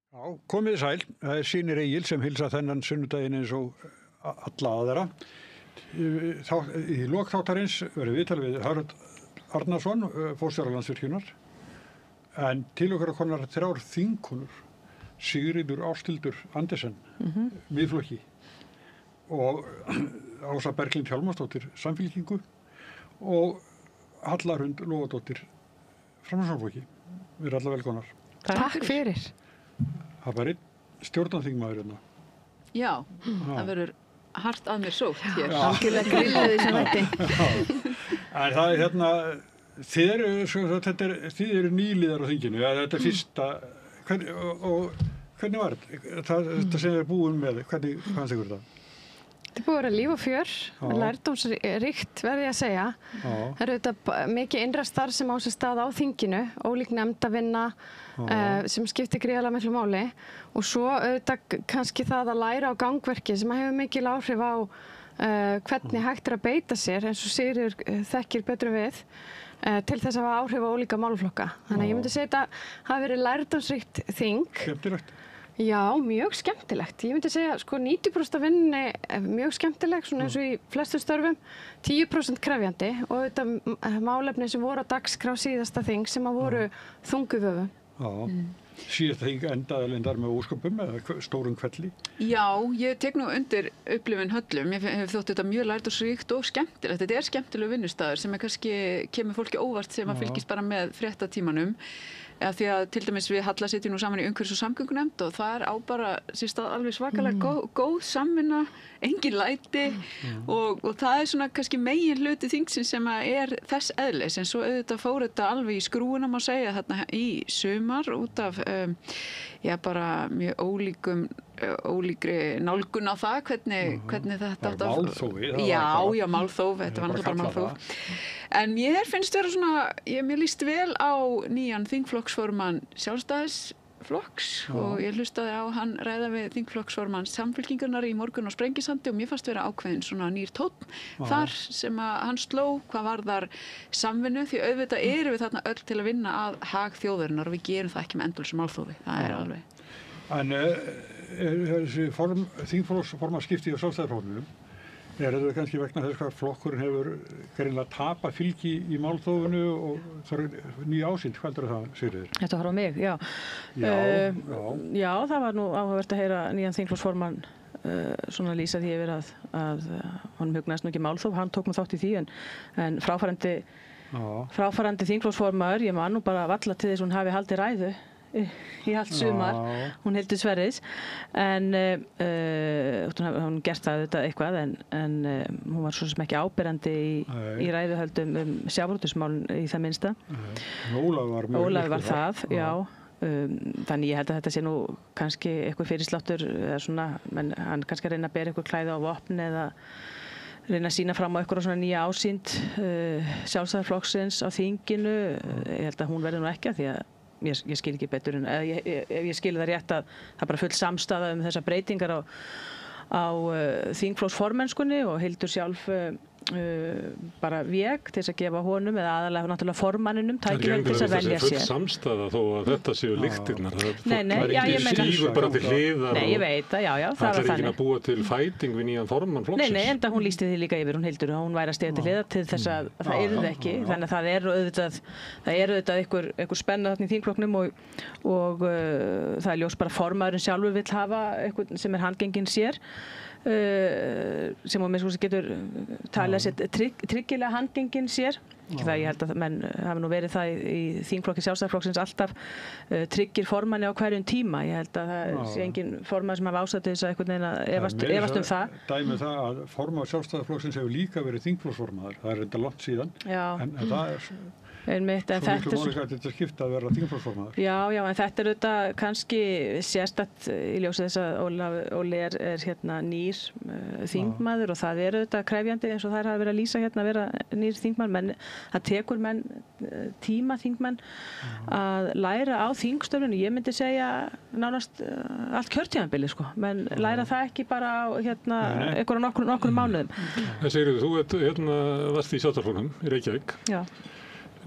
Já, komið sæl. Það Sýnir Egil sem hilsa þennan sunnudaginn eins og alla aðra. Í lok þáttarins verður viðtal við Harald Arnarsson, forstjóra Landsvirkjunar. En til okkar konar 3 þingkonur, Sigríður Ásthildur Andersen, Miðflokki, og Ása Berglind Hjálmarsdóttir, Samfylkingu, og Halla Hrund Lógadóttir, Framsóknarflokki. Við erum alla velkomnar. Takk fyrir. Það var einn stjórnarþingmaður hérna. Já, það verður hart að mér sótt hér. Algjörlega grillið í sem þetta. En það hérna, þið eru nýliðar á þinginu, þetta fyrsta, hvernig var þetta? Þetta sem þið búin með, hvernig fannst ykkur það? Þetta búið að vera líf og fjör, lærdómsríkt verði ég að segja. Það eru þetta mikið innra starf sem á sér stað á þinginu, ólík nefndavinna sem skiptir gríðarlega miklu máli, og svo auðvitað kannski það að læra á gangverki sem hefur mikil áhrif á hvernig hægt að beita sér, eins og Sigríður þekkir betur við, til þess að hafa áhrif á ólíka málaflokka. Þannig að ég myndi segja þetta hafi verið lærdómsríkt þing. Skemmtilegt. Já, mjög skemmtilegt. Ég myndi segja, 90% af vinninni er mjög skemmtileg, svona eins og í flestum störfum, 10% krefjandi, og þetta málefni sem voru á dagskrá síðasta þing sem að voru þunguvöfu. Já, síðasta þing endaði lindar með ósköpum eða stórum kvelli. Já, ég tek nú undir upplifun Höllum. Ég hef þótt þetta mjög lærdómsríkt og skemmtilegt. Þetta skemmtilegu vinnustaður sem kannski kemur fólki óvart sem að fylgist bara með fréttatímanum. Því að til dæmis við Halla sitjum nú saman í umhverfis- og samgöngunefnd og það á bara sér stað alveg svakalega góð samvinna, engin læti og það svona kannski megin hluti þingsins sem að þess eðlis, en svo auðvitað fór þetta alveg í skrúuna má segja þarna í sumar út af bara mjög ólíkri nálgun á það hvernig þetta átt að málþófi. Já, málþóf, þetta var náttúrulega bara málþóf. En mér finnst vera svona, mér líst vel á nýjan þingflokksformann Sjálfstæðisflokks og ég hlustaði á hann ræða við þingflokksformann Samfylkingarinnar í morgun á Sprengisandi og mér fannst vera ákveðin svona nýr tónn þar sem að hann sló hvað varðar samvinnu, því auðvitað erum við þarna öll til að vinna að hag þjóðarinnar og við gerum það ekki með endalausum málþófi, það alveg. En þessi þingflokksformannaskipti á Sjálfstæðisflokknum, þetta kannski vegna þess hvað flokkurinn hefur greinilega tapað fylgi í málþófinu og það nýja ásýnd, hvað heldur það, Sigríður? Þetta var á mig, já. Já, það var nú áhugavert að heyra nýjan þingflokksformann svona lýsa því yfir að honum hugnaðist nú ekki málþóf, hann tók nú þátt í því en fráfarandi þingflokksformaður, ég man nú bara valla til þess hún hafi haldið ræðu í allt sumar, hún Hildur Sverris en hún gert það auðvitað eitthvað en hún var svo sem ekki áberandi í ræðuhöldum sjávarútvegsmálin í það minnsta. Ólafur var það, já. Þannig ég held að þetta sé nú kannski eitthvað fyrirsláttur eða svona, menn hann kannski reyna að bera eitthvað klæði á vopn eða reyna að sýna fram á eitthvað svona nýja ásýnd Sjálfstæðisflokksins á þinginu. Ég held að hún verði nú ekki að því að ég skil ekki betur en ef ég skil það rétt að það er bara full samstaða þessar breytingar á þingflokksformennskunni og Hildur sjálf bara vék til þess að gefa honum eða aðalega náttúrulega formanninum tækifæri til þess að velja sér. Það er ekki full samstaða þó að þetta séu lyktirnar. Það er ekki sígur bara til hliðar. Nei, ég veit það, já, það var þannig. Það er ekki að búa til fæting við nýjan formann flokksins. Nei, enda hún lýsti því líka yfir, hún Hildur, hún væri að stiga til hliðar til þess að það yrði ekki. Þannig að það er auðvitað einhver spenna þarna í þingflokknum og það er ljós bara formaðurinn sjálfur vill hafa eitthvað sem handgenginn sér. Sem að minnst getur talað sér tryggilega handgenginn sér. Það ég held að menn hafi nú verið það í þingflokki Sjálfstæðisflokksins alltaf tryggir formanni á hverjum tíma. Ég held að það sé engin formann sem hafi ásætt þess að einhvern veginn að efast það. Dæmið það að formaður Sjálfstæðisflokksins hefur líka verið þingflokksformaður. Það enda langt síðan. En það Einmitt, svo miklu máli að þetta skipta að vera þingflokksformaður. Já, en þetta auðvitað kannski sérstakt í ljósi þess að Óli er hérna nýr þingmaður og það auðvitað krefjandi eins og þær hafa verið að lýsa hérna að vera nýr þingmaður, menn það tekur menn tíma þingmenn að læra á þingstörfinu. Ég myndi segja nánast allt kjörtímabili, menn læra það ekki bara á hérna einhverjum nokkrum mánuðum. En Sigríður, þú varst í Sjálfstæðisflokknum í Reykjavík. Já.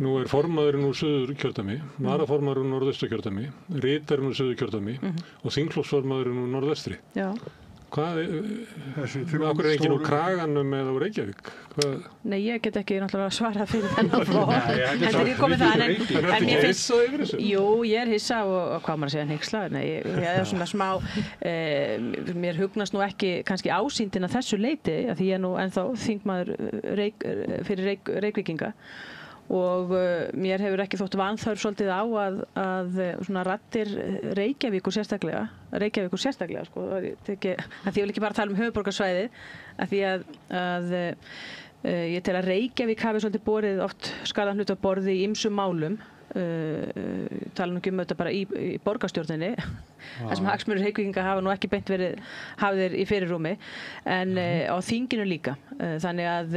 Nú formaðurinn úr Suðurkjördæmi, varaformaðurinn úr Norðausturkjördæmi, ritarinn úr Suðurkjördæmi og þingflokksformaðurinn úr Norðvestri. Já. Akkur enginn úr Kraganum eða úr Reykjavík? Nei, ég get ekki náttúrulega svarað fyrir þennan flokk. Þetta ekki komið það, en mér finnst... Jú, ég hissa og hvað maður að segja hneykslað. Nei, ég er svona smá... mér hugnast nú ekki kannski ásýndin að þessu leyti, af því ég er nú ennþá þingmaður fyrir Reykvíkinga. Og mér hefur ekki þótt vanþörf svolítið á að svona raddir Reykjavíkur sérstaklega sko, því ég vil ekki bara tala höfuðborgarsvæðið, af því að ég tel að Reykjavík hafi svolítið borið oft skalan hlut á borði í ýmsum málum, tala nú ekki þetta bara í borgarstjórninni, þar sem hagsmunir Reykvíkinga hafa nú ekki beint verið hafðir í fyrirrúmi, en á þinginu líka. Þannig að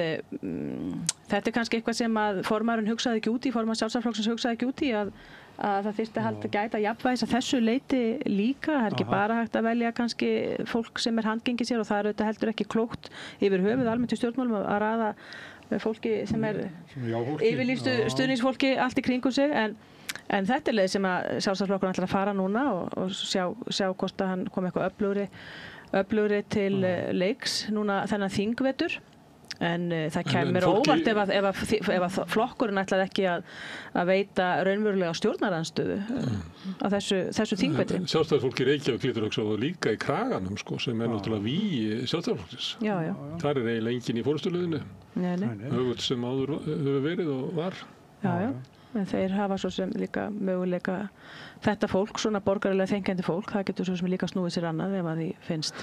þetta kannski eitthvað sem að formaðurinn hugsaði ekki út í, formaður Sjálfstæðisflokksins hugsaði ekki út í, að það þyrfti að gæta jafnvægis að þessu leyti líka. Það er ekki bara hægt að velja kannski fólk sem handgengið sér, og það er auðvitað heldur ekki klókt yfir höfuð almennt í stjórnmálum að raða fólki sem yfirlýstu stuðningsfólki allt í kringum sig, en þetta er leið sem að Sjálfstæðisflokkurinn ætlar að fara núna og sjá hvort að hann kom eitthvað öflugri til leiks núna þennan þingvetur. En það kemur óvart ef flokkurinn ætlaði ekki að veita raunverulega stjórnarandstöðu á þessu þingvetri. Sjálfstæðisfólki Reykjavík lítur också líka í Kraganum sko, sem náttúrulega vígi Sjálfstæðisflokksins. Já. Þar er eiginlega enginn í forystustöðunni. Öfugt sem áður hefur verið og var. Já. En þeir hafa svo sem líka möguleika, þetta fólk, svona borgarilega þenkjandi fólk, það getur svo sem líka snúið sér annað ef að því finnst.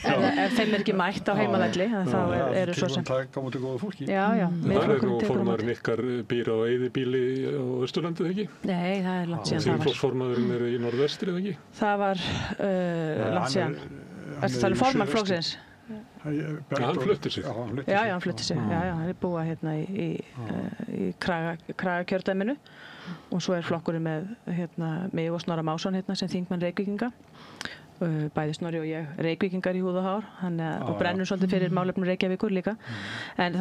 Ef þeim ekki mætt á heimavelli, þá eru svo sem... Það er mútið góða fólki. Já. Það er nú formaðurinn ykkar býr á Eyðibýli á Austurlandi, eða ekki? Nei, það er langt síðan það var. Þingflokksformaðurinn er í Norðvestri, eða ekki? Það var langt síðan. Ertu að tala formann flokksins? Hann fluttir sig. Já, hann fluttir sig. Já, hann er búið hérna í Kragakjördæminu, og svo er flokkurinn með mig og Snorra Másson sem þingmenn Reykvíkinga, bæði Snorri og ég Reykvíkingar í húð og hár, og brennur svolítið fyrir málefnum Reykjavíkur líka. En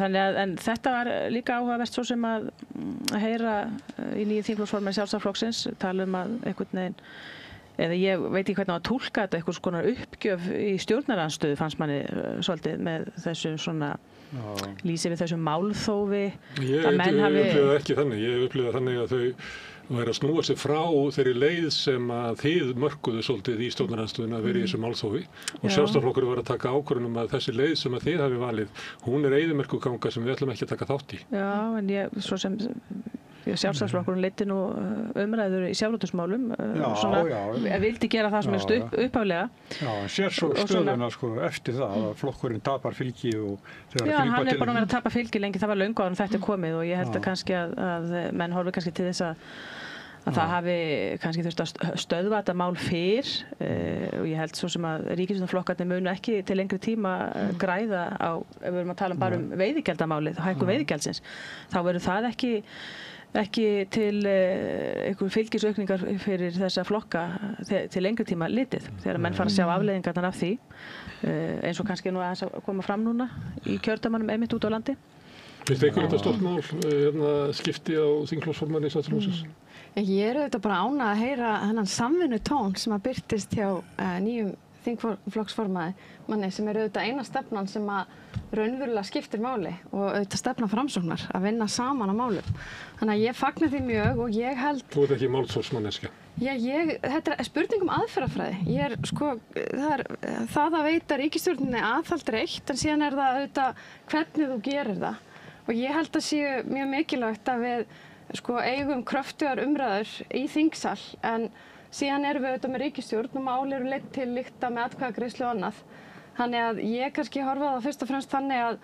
þetta var líka áhugavert svo sem að heyra í nýju þingflokksformanni Sjálfstæðisflokksins tala að einhvern veginn, eða ég veit ekki hvernig að túlka þetta, einhvers konar uppgjöf í stjórnarandstöðu fannst manni svolítið með þessu svona lýsi við þessum málþófi. Ég upplifði ekki þannig. Ég upplifði þannig að þau væri að snúa sig frá þeirri leið sem að þið mörkuðu svolítið í stjórnarandstöðuna að vera í þessu málþófi, og Sjálfstæðisflokkurinn var að taka ákvörðun að þessi leið sem að þið hafi valið, hún er eyðimerkurganga sem við ætlum ekki að taka þátt í. Já, en svo sem Sjálfstæðisflokkurinn leiddi nú umræður í sjávarútvegsmálum, vildi gera það sem helst upphaflega. Já, sér svo stöðuna sko eftir það að flokkurinn tapar fylgi og Já, hann er bara að vera að tapa fylgi lengi, það var löngu áður en þetta er komið, og ég held að kannski að menn horfi kannski til þess að það hafi kannski þurft að stöðva þetta mál fyrr, og ég held svo sem að ríkisstjórnarflokkarnir munu ekki til lengri tíma græða á, ef við erum að tala bara veiðigjaldamálið, hækkun veiðigjaldsins, þá verður það ekki til einhver fylgisaukningar fyrir þessa flokka til lengri tíma litið, þegar menn fara að sjá afleiðingarnar af því, eins og kannski nú aðeins að koma fram núna í kjördæmanum einmitt út á landi. Finnst ykkur þetta stórt mál, skipti á þingflokksformanni Sjálfstæðisflokksins? Ég er auðvitað bara ánægð að heyra þennan samvinnutón sem að birtist hjá nýjum þingflokksformanni sem er auðvitað eina stefnan sem að raunverulega skiptir máli, og auðvitað stefna Framsóknar að vinna saman á málum. Þannig að ég fagna því mjög, og ég held... Þú ert ekki málþófsmanneskja? Þetta er spurning aðferðafræði. Það að veita ríkisstjórninni aðhald er eitt, en síðan er það auðvitað hvernig þú gerir það. Og ég held að sé mjög mikilvægt að við eigum kröftugar umræður í þingsal, en síðan erum við auðvitað með ríkisstjórn og mál eru leidd til lykta með atkvæðagreiðslu og annað. Þannig að ég kannski horfa á það fyrst og fremst þannig að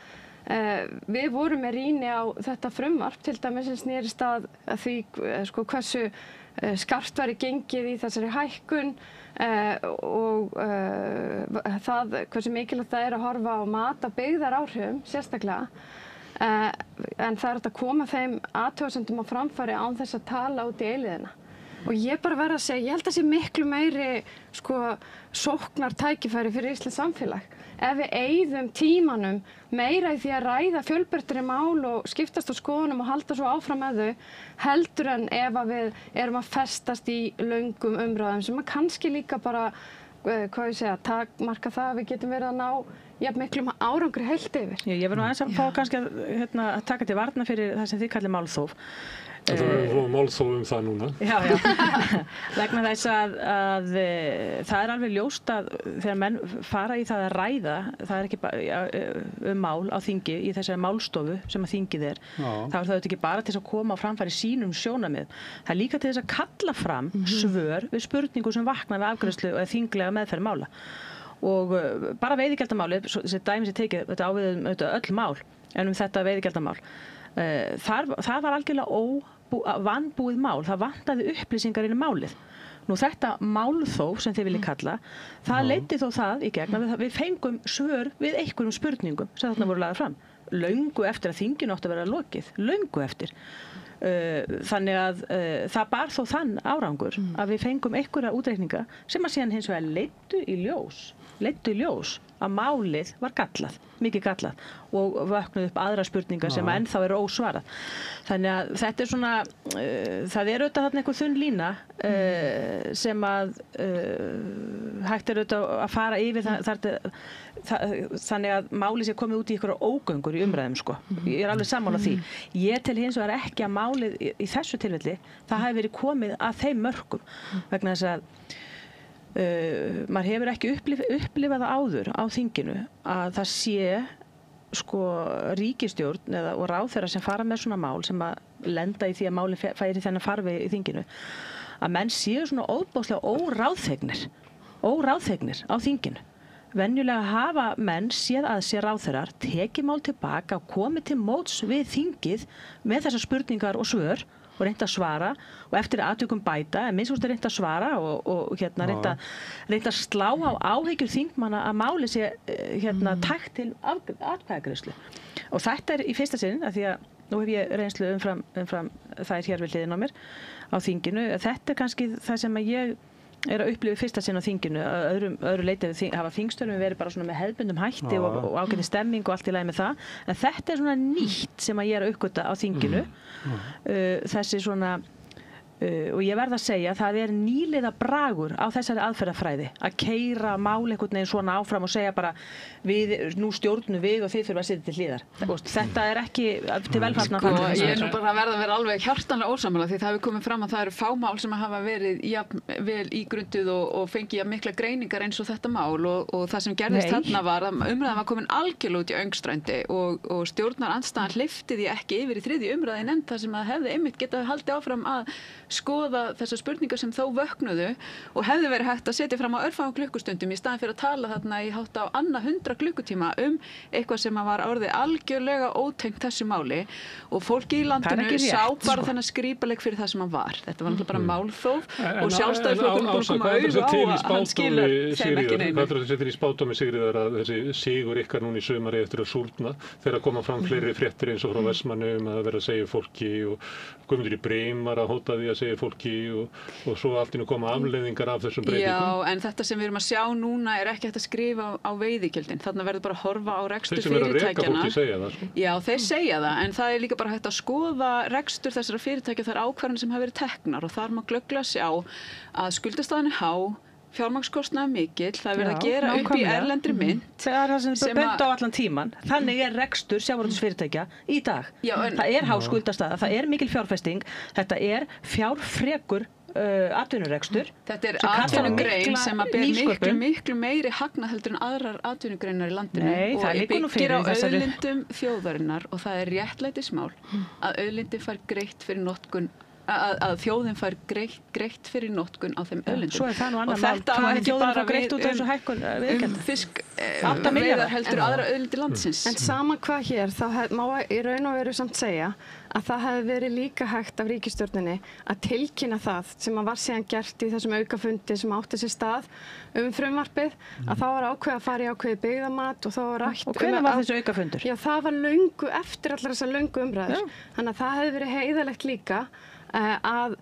við vorum með rýni á þetta frumvarp, til dæmis sem snerist að því hversu skarpt væri gengið í þessari hækkun, og það hversu mikilvægt það er að horfa á mat af byggðaráhrifum sérstaklega. En það er að koma þeim athugasemdum á framfæri án þess að tala út í eilíðina. Og ég bara verð að segja, ég held að sé miklu meiri sóknar tækifæri fyrir íslenskt samfélag. Ef við eyðum tímanum meira í því að ræða fjölbreyttari mál og skiptast á skoðunum og halda svo áfram með þau, heldur en ef að við erum að festast í löngum umræðum sem að kannski líka bara, takmarka það að við getum verið að ná jafn miklum árangri heilt yfir. Ég verð nú aðeins að fá kannski að taka til varna fyrir það sem þið kallið málþóf. Það er málþóf það núna. Já. Vegna þess að það er alveg ljóst að þegar menn fara í það að ræða, það er ekki bara mál á þingi í þessari málstofu sem að þingið er, þá er það ekki bara til þess að koma á framfæri sínum sjónarmið. Það er líka til þess að kalla fram svör við spurningum sem vakna við afgreiðslu og þinglega meðferð mála. Og bara veiðigjaldamálið, þessi dæmi sem tekið, þetta áviðum öll mál, en þetta veiðigjaldamál, það var algjörlega vanbúið mál, það vantaði upplýsingar inn í málið. Nú þetta málþóf sem þið viljið kalla, það leiddi þó það í gegn að við fengum svör við einhverjum spurningum sem þarna voru lagðar fram. Löngu eftir að þinginu átti að vera lokið, löngu eftir. Þannig að það bar þó þann árangur að við fengum einhverja útreikninga sem að síðan hins vegar leiddu í ljós að málið var gallað, mikið gallað og vöknuð upp aðra spurningar sem ennþá eru ósvarað. Þannig að þetta er svona, það er auðvitað þarna einhver þunn lína sem að hægt er auðvitað að fara yfir þannig að málið sé komið út í einhverja ógöngur í umræðum sko. Ég er alveg sammála því. Ég tel hins vegar ekki að málið í þessu tilfelli, það hafi verið komið að þeim mörkum vegna þess að maður hefur ekki upplifað það áður á þinginu að það sé ríkisstjórn og ráðherra sem fara með svona mál sem að lenda í því að málin færi þennan farveg í þinginu að menn séu svona óbáslega óráðþegnir á þinginu. Venjulega hafa menn séð að sér ráðherrar tekið mál tilbaka og komið til móts við þingið með þessar spurningar og svör og reynda að svara og eftir atvikum bæta, en minnst reynda að svara og reynda að slá á áhyggjur þingmanna að máli sé takt til atkvæðagreiðslu. Og þetta er í fyrsta sinn, af því að nú hef ég reynslu umfram það er hér við hliðin á mér á þinginu. Þetta er kannski það sem að ég er að upplifa fyrsta sinn á þinginu, öðru leiti hafa þingstörfum verið bara svona með hefðbundum hætti og ágæti stemming og allt í lagi með það, en þetta er svona nýtt sem að ég er að uppgöta á þinginu, þessi svona, og ég verð að segja að það er nýliða bragur á þessari aðferðafræði að keyra mál einhvern veginn svona áfram og segja bara nú stjórnum við og þið þurfum að sitja til hliðar. Þetta er ekki til velfarnar. Ég er nú bara að verða alveg hjartanlega ósammála því það hefur komið fram að það eru fámál sem hafa verið vel ígrunduð og fengið mikla greiningar eins og þetta mál og það sem gerðist þarna var að umræðan var komin algjörlega út í öngstrændi og stjórnarandstaðan hleypti því ekki yfir í þriðju umræðu nefnd þar sem að hefði einmitt getað haldið áfram að skoða þessar spurningar sem þó vöknuðu og hefði verið hægt að setja fram á örfáum klukkustundum í staðan fyrir að tala þarna í hátt á annað 100 klukkutíma eitthvað sem var orðið algjörlega ótengt þessu máli og fólki í landinu sá bara þennan skrípaleg fyrir það sem hann var. Þetta var náttúrulega bara málþóf og Sjálfstæðisflokkurinn búið að koma auga á að hann skilur þeim ekki neinu. Hvað er það settir í spádómi Sigríðar að þessi sigur ykkar núna í sumari eftir að súrna þegar koma fram fleiri fréttir eins og frá Vestmannum að vera að segja fólki og Guðmundur í Brimar að hóta því að segja fólki og svo allt inn að koma afleiðingar af þessum breytingum. Já, en þetta sem við erum að sjá núna er ekki hægt að skrifa á veiðigjöldin. Þarna verður bara að horfa á rekstur fyrirtækjana. Þeir sem eru að reka fólki segja það, sko. Já, þeir segja það, en það er líka bara hægt að skoða rekstur þessara fyrirtækja þar ákvarðanir sem hafa verið teknar og þar má glögglega sjá að skuldastaðan er há, fjármagnskostnaður mikill, það er verið að gera upp í erlendri mynt. Það er það sem er bent á allan tíman. Þannig er rekstur sjávarútvegsfyrirtækja í dag. Já, það er há skuldastaða, það er mikil fjárfesting, þetta er fjárfrekur atvinnurekstur. Þetta er atvinnugrein sem að ber miklu meiri hagnað heldur en aðrar atvinnugreinar í landinu. Nei, það liggur nú fyrir og byggir á auðlindum þjóðarinnar og það er réttlætismál að auðlindi fær greitt fyrir notkun að þjóðin fær greitt fyrir notkun á þeim auðlindum. Svo er það nú annar mál. Hvað er þjóðin fær greitt út af þessu hækkun viðgjalda? Fiskveiðar heldur aðra auðlindir landsins. En sama hvað hér, þá má í raun og veru samt segja að það hefði verið líka hægt af ríkisstjórninni að tilkynna það sem var síðan gert í þessum aukafundi sem átti sér stað frumvarpið, að þá var ákveðið að fara í ákveðið byggðamat og þá var rætt. Og hvenær var þessu aukafundur? Já, það var löngu eftir allar þessar löngu umræður. Þannig að það hefði verið heiðalegt líka að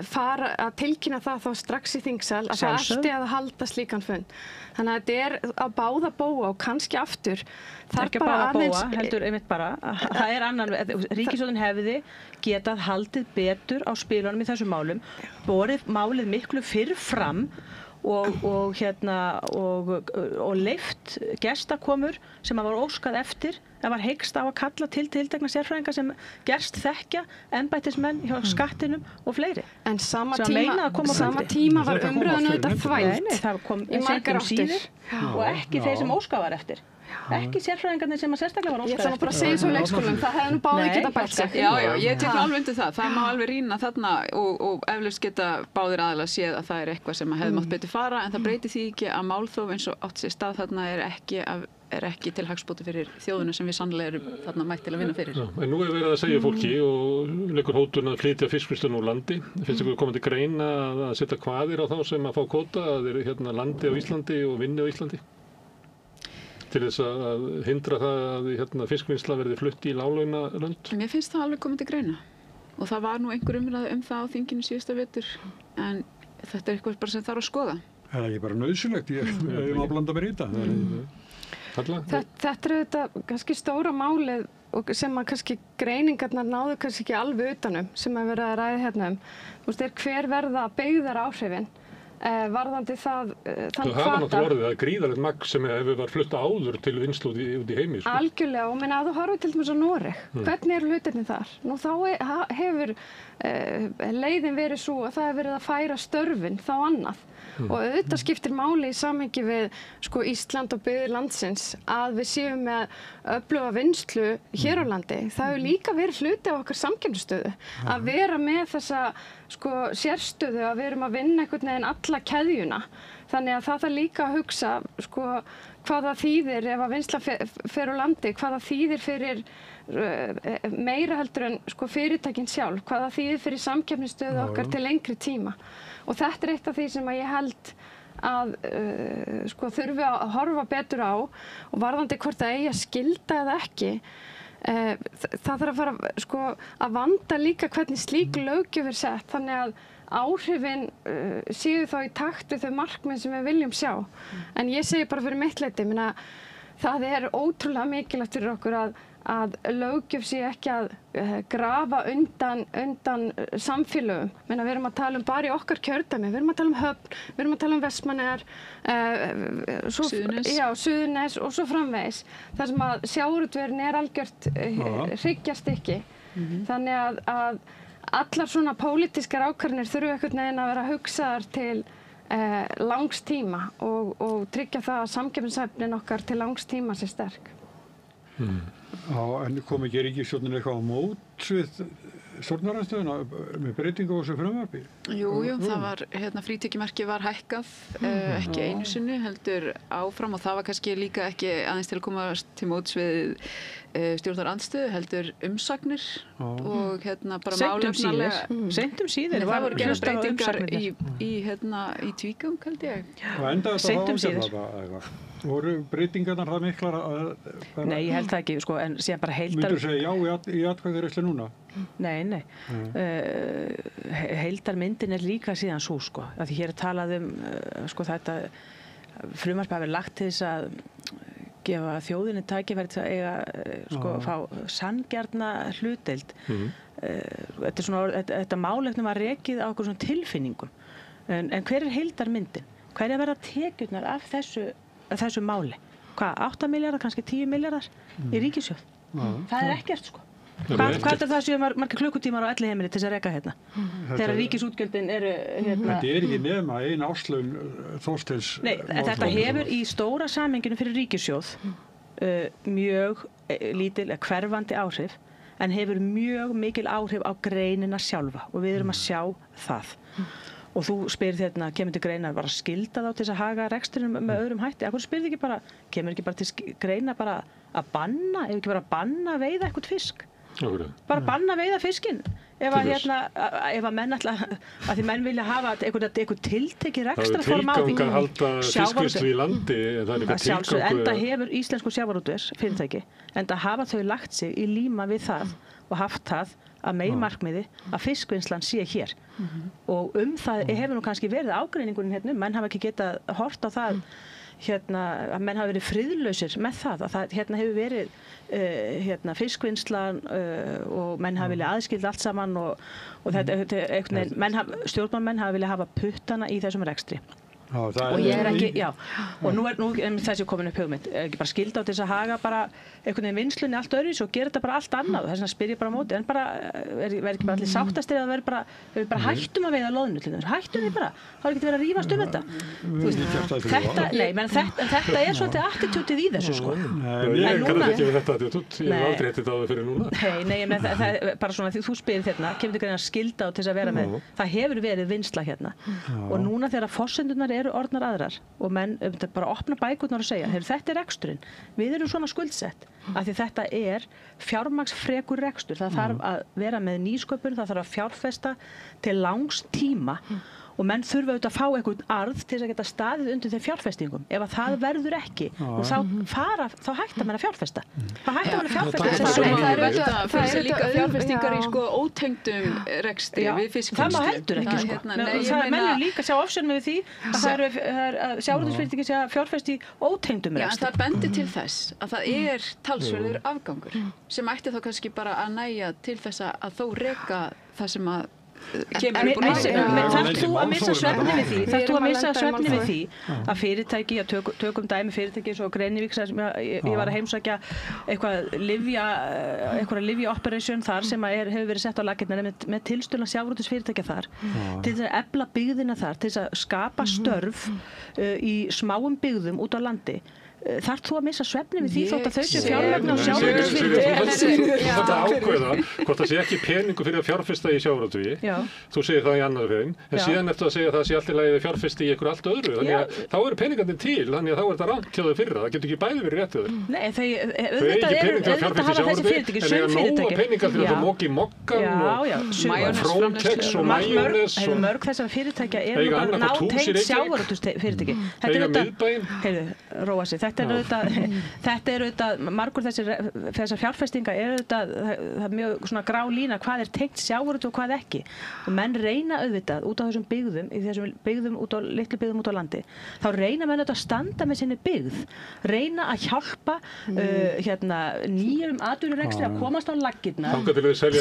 fara að tilkynna það þá strax í þingsal að það ætti að halda slíkan fund. Þannig að þetta er að báða bóa og kannski aftur. Ekki að báða bóa, heldur einmitt bara. Það er annan, ríkisstjórnin hefði getað haldið betur á spilunum í þessum málum, borið málið miklu fyrr fram og leyft gestakomur sem að var óskað eftir, það var hyggst á að kalla til tiltekna sérfræðinga sem gerst þekkja embættismenn hjá skattinum og fleiri. En sama tíma var umræðan auðvitað þvælt. Nei, það kom margar áttir og ekki þeir sem óskað var eftir. Ekki sérfræðingarnir sem að sérstaklega var óskað eftir. Ég ætla bara að segja svo leikskólum, það hefði nú báðir geta bætt sig. Já, ég tek alveg undir það. Það má alveg rýna þarna og eflaust geta báðir aðilega séð að það er eitthvað sem hefði mátt betur fara, en það breytir því ekki að málþóf eins og átt sér stað þarna er ekki til hagsbóti fyrir þjóðuna sem við sannlega erum þarna mætt til að vinna fyrir. En nú er verið að segja fólki og leikur hótun að flytja fiskvinnsluna úr landi. Finnst ykkur komandi greina að setja kvaðir á þá sem að fá kvóta, að þeir landi á Íslandi og vinni á Íslandi? Til þess að hindra það að fiskvinnsla verði flutt í láglaunalönd? Mér finnst það alveg komið til greina og það var nú einhver umræða það á þinginu síðasta vetur, en þetta er eitthvað bara sem þarf að skoða. Það er ekki bara nauðsynlegt, ég má blanda mér í þetta. Þetta er auðvitað kannski stóra málið og sem að kannski greiningarnar náðu kannski ekki alveg utanum sem að vera að ræða hérna hver verða byggðar áhrifin varðandi þann hvata. Það hafa náttúrulega orðið að gríðarlegt magn sem hefur var flutt áður til vinnslu út í heimi. Algjörlega, og minna að þú horfir til dæmis á Noreg. Hvernig eru hlutirnir þar? Nú þá hefur leiðin verið svo að það hefur verið að færa störfin þá annað. Og auðvitað skiptir máli í samhengi við Ísland og byggðir landsins að við séum með öfluga vinnslu hér á landi. Það hefur líka verið hluti af okkar samkeppnisstöðu að vera með þessa sérstöðu að við erum að vinna einhvern veginn alla keðjuna. Þannig að það þarf líka að hugsa hvað það þýðir ef að vinnsla fer á landi, hvað það þýðir fyrir meira heldur en fyrirtækin sjálf, hvað það þýðir fyrir samkeppnisstöðu okkar til lengri tíma. Og þetta er eitt af því sem að ég held að þurfi að horfa betur á og varðandi hvort það eigi að skylda eða ekki. Það þarf að fara að vanda líka hvernig slík löggjöf er sett, þannig að áhrifin séu þá í takt við þau markmið sem við viljum sjá. En ég segi bara fyrir mitt leyti, það er ótrúlega mikilvægt fyrir okkur að löggjöf sé ekki að grafa undan samfélögum. Við erum að tala bara í okkar kjördæmi, við erum að tala Höfn, við erum að tala Vestmannaeyjar, Suðurnes og svo framvegis. Þar sem að sjávarútvegurinn er algjört hryggjastykki. Þannig að allar svona pólitískar ákvarðanir þurfa einhvern veginn að vera hugsaðar til langs tíma og tryggja það að samkeppnishæfnin okkar til langs tíma sé sterk. Já, en kom ekki ríkisstjórnin eitthvað á móts við stjórnarandstöðuna með breytingu á þessu frumvarpi? Jú, það var, frítekjumarkið var hækkað, ekki einu sinni, heldur áfram og það var kannski líka ekki aðeins til að koma til móts við stjórnarandstöðu, heldur umsagnir og bara málefnalega. Seint síðir. Það voru gerðar breytingar í tvígang, held ég. Og enda þetta síðir. Voru breytingarnar það miklar að... Nei, ég held það ekki, en síðan bara heildar... Myndur segja já í atkvæðagreiðslu núna? Nei. Heildarmyndin er líka síðan svo, af því hér er talað þetta frumvarp hafi lagt til þess að gefa þjóðinni tækifæri til að eiga fá sanngjarna hlutdeild. Þetta málefni var rekið á okkur svona tilfinningum. En hver er heildarmyndin? Hver er verða tekjurnar af þessu máli? Hvað, 8 milljarðar, kannski 10 milljarðar í ríkissjóð? Það er ekkert, Hvað er það séu margir klukkutímar á elliheimili til þess að reka hérna? Þegar ríkisútgjöldin eru Þetta er ekki nema ein áslaun Þorsteins. Nei, þetta hefur í stóra samhenginu fyrir ríkissjóð mjög lítil hverfandi áhrif, en hefur mjög mikil áhrif á greinina sjálfa og við erum að sjá það. Og þú spyrir kemur til greina bara að skylda þá til þess að haga rekstrinum með öðrum hætti. Akkur spyrir ekki bara, kemur ekki bara til greina bara að banna, ef ekki bara að banna að veiða eitthvað fisk? Bara banna að veiða fiskinn. Ef að menn ætla, að því menn vilja hafa eitthvað tiltekið rekstrarform á því. Það er tilgang að halda fiskvinnslu í landi, það er líka tilgangur. Enda hefur íslensku sjávarútvegs fyrirtæki, enda hafa þau lagt sig í líma við það og haft það að meginmarkmiði að fiskvinnslan sé hér og það hefur nú kannski verið ágreiningurinn hérna, menn hafa ekki getað hort á það að menn hafa verið friðlausir með það að hérna hefur verið fiskvinnslan og menn hafa viljað aðskilja allt saman og stjórnmálamenn hafa viljað hafa puttana í þessum rekstri. Og ég ekki, og nú þessi komin upp hugmynd, ekki bara skylda á til þess að haga bara einhvern veginn vinnslunni allt öðruvísi og gera þetta bara allt annað, þess vegna spyr ég bara á móti, en bara, verður ekki bara allir sáttastir að við bara hættum að veiða loðnu til þess, hættum við bara, þá ekki verið að rífast þetta. Þetta svolítið attitútið í þessu, sko. Ég kann ekki við þetta attitút, ég hef aldrei hittið á það fyrir núna. Nei, bara svona, því þú spyrir þérna, kemur þig að skylda á til þess að vera með, það hefur verið vinnsla hérna. Og núna þegar forsendurnar eru orðnar aðrar og menn bara opna bækurnar og segja, þetta reksturinn, við erum svona skuldsett, af því þetta fjármagnsfrekur rekstur, það þarf að vera með nýsköpun, það þarf að fjárfesta til langs tíma og menn þurfa auðvitað að fá einhvern arð til að geta staðið undir þeim fjárfestingum. Ef að það verður ekki, og þá hættar menn að fjárfesta. Þá hættar menn að fjárfesta. Það er líka fjárfestingar í ótengdum rekstri við fiskvinnslu. Það má heldur ekki, sko. Menn eru líka að sjá ofsjónum við því að sjávarútvegsfyrirtæki sé að fjárfesta í ótengdum rekstri. Það bendir til þess að það talsverður afgangur sem ætti þá kannski bara að nægja til þess að þó reka það sem að þarf þú að missa svefni við því að fyrirtæki, tökum dæmi fyrirtæki eins og Grenivík sem ég var að heimsækja eitthvað lyfja operation þar sem hefur verið sett á laggirnar með tilstöðla sjávarútvegsfyrirtækja þar til þess að efla byggðina þar, til þess að skapa störf í smáum byggðum út á landi. Þarf þú að missa svefni við því þótt að þau séu fjármagn á sjávarútvegsfyrirtæki? Þetta ákveða hvort það sé ekki peningu fyrir að fjárfesta í sjávarútvegi, þú segir það í annar veginn, en síðan eftir að segja að það sé allt í lagi að fjárfesta í einhverju allt öðru, þannig að þá eru peningandi til, þannig að þá þetta rangt hjá þau fyrra, það getur ekki bæði verið rétt hjá þau. Nei, auðvitað hafa þessi fyrirtæki, sum fyrirtæki. Peningar til að móka í mokkan og Frontex og Majónes og mörg þessar fyrirtækja eru nátengt sjávarútvegsfyrirtæki. Þetta er auðvitað, margur þessar fjárfestinga það er mjög svona grá lína hvað tengt sjávarútveg og hvað ekki. Og menn reyna auðvitað út á þessum byggðum, í þessum byggðum litlu byggðum út á landi, þá reyna menn auðvitað að standa með sinni byggð, reyna að hjálpa nýjum atvinnurekstri að komast á laggirnar,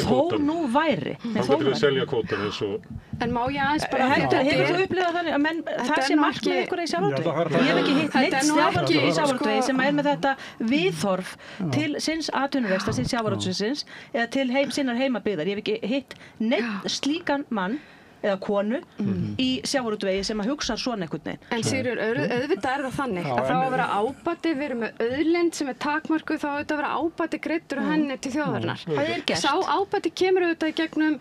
þó nú væri. Þangað til við selja kvótann eins og... En má ég aðeins bara... Hefur þú upplifað þannig að það sé markmið ykkur í sjávarútvegi? Ég hef ekki hitt neitt sjávarútvegi í sjávarútvegi sem með þetta viðhorf til sinns atvinnurekstrar, sinns sjávarútvegsins eða til sinnar heimabyggðar. Ég hef ekki hitt neitt slíkan mann eða konu í sjávarútvegi sem að hugsa svona einhvern veginn. En Sigríður, auðvitað það þannig að þá að vera ábati, við erum með auðlind sem takmörkuð, þá auðvitað að vera ábati greiddur henni til þjóðarinnar. Það gert. Sá ábati kemur auðvitað í gegnum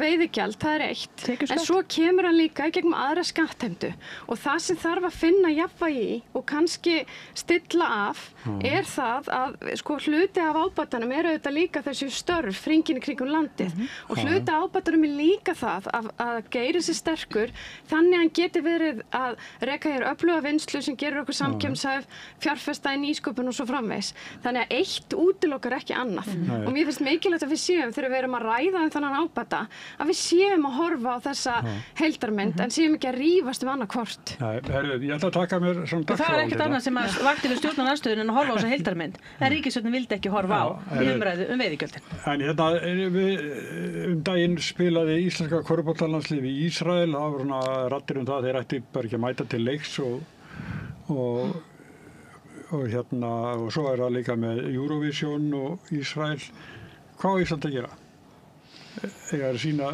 veiðigjald, það er eitt. En svo kemur hann líka í gegnum aðra skattheimtu og það sem þarf að finna jafnvægi í og kannski stilla af það að hluti af ábatanum auðvitað líka þessu störf hringinn í kringum landið og hluti af ábatanum líka það að Geiri sé sterkur þannig að hann geti verið að reka hér öfluga vinnslu sem gerir okkur samkeppnishæf, fjárfesta í nýsköpun og svo framvegis. Þannig að eitt útilokar ekki annað. Og mér finnst mikilvægt að við séum þegar við erum að ræða þannan ábata að við séum að horfa á þessa heildarmynd en séum ekki að rífast annað hvort. Ég ætla að taka mér svona dagskrá. Það er ekkert annað sem að vakti við stjórnarandstöðuna en að horfa á þessa heildarmynd. En ríkisstjórnin vildi ekki horfa á í umræðu veiðigjöldin. En daginn spilaði íslenska körfuboltalandslið í Ísrael, það var svona raddir það þeir ætti bara ekki að mæta til leiks og svo það líka með Eurovision og Ísrael. Hvað á Ísland að gera? Ég er að sína...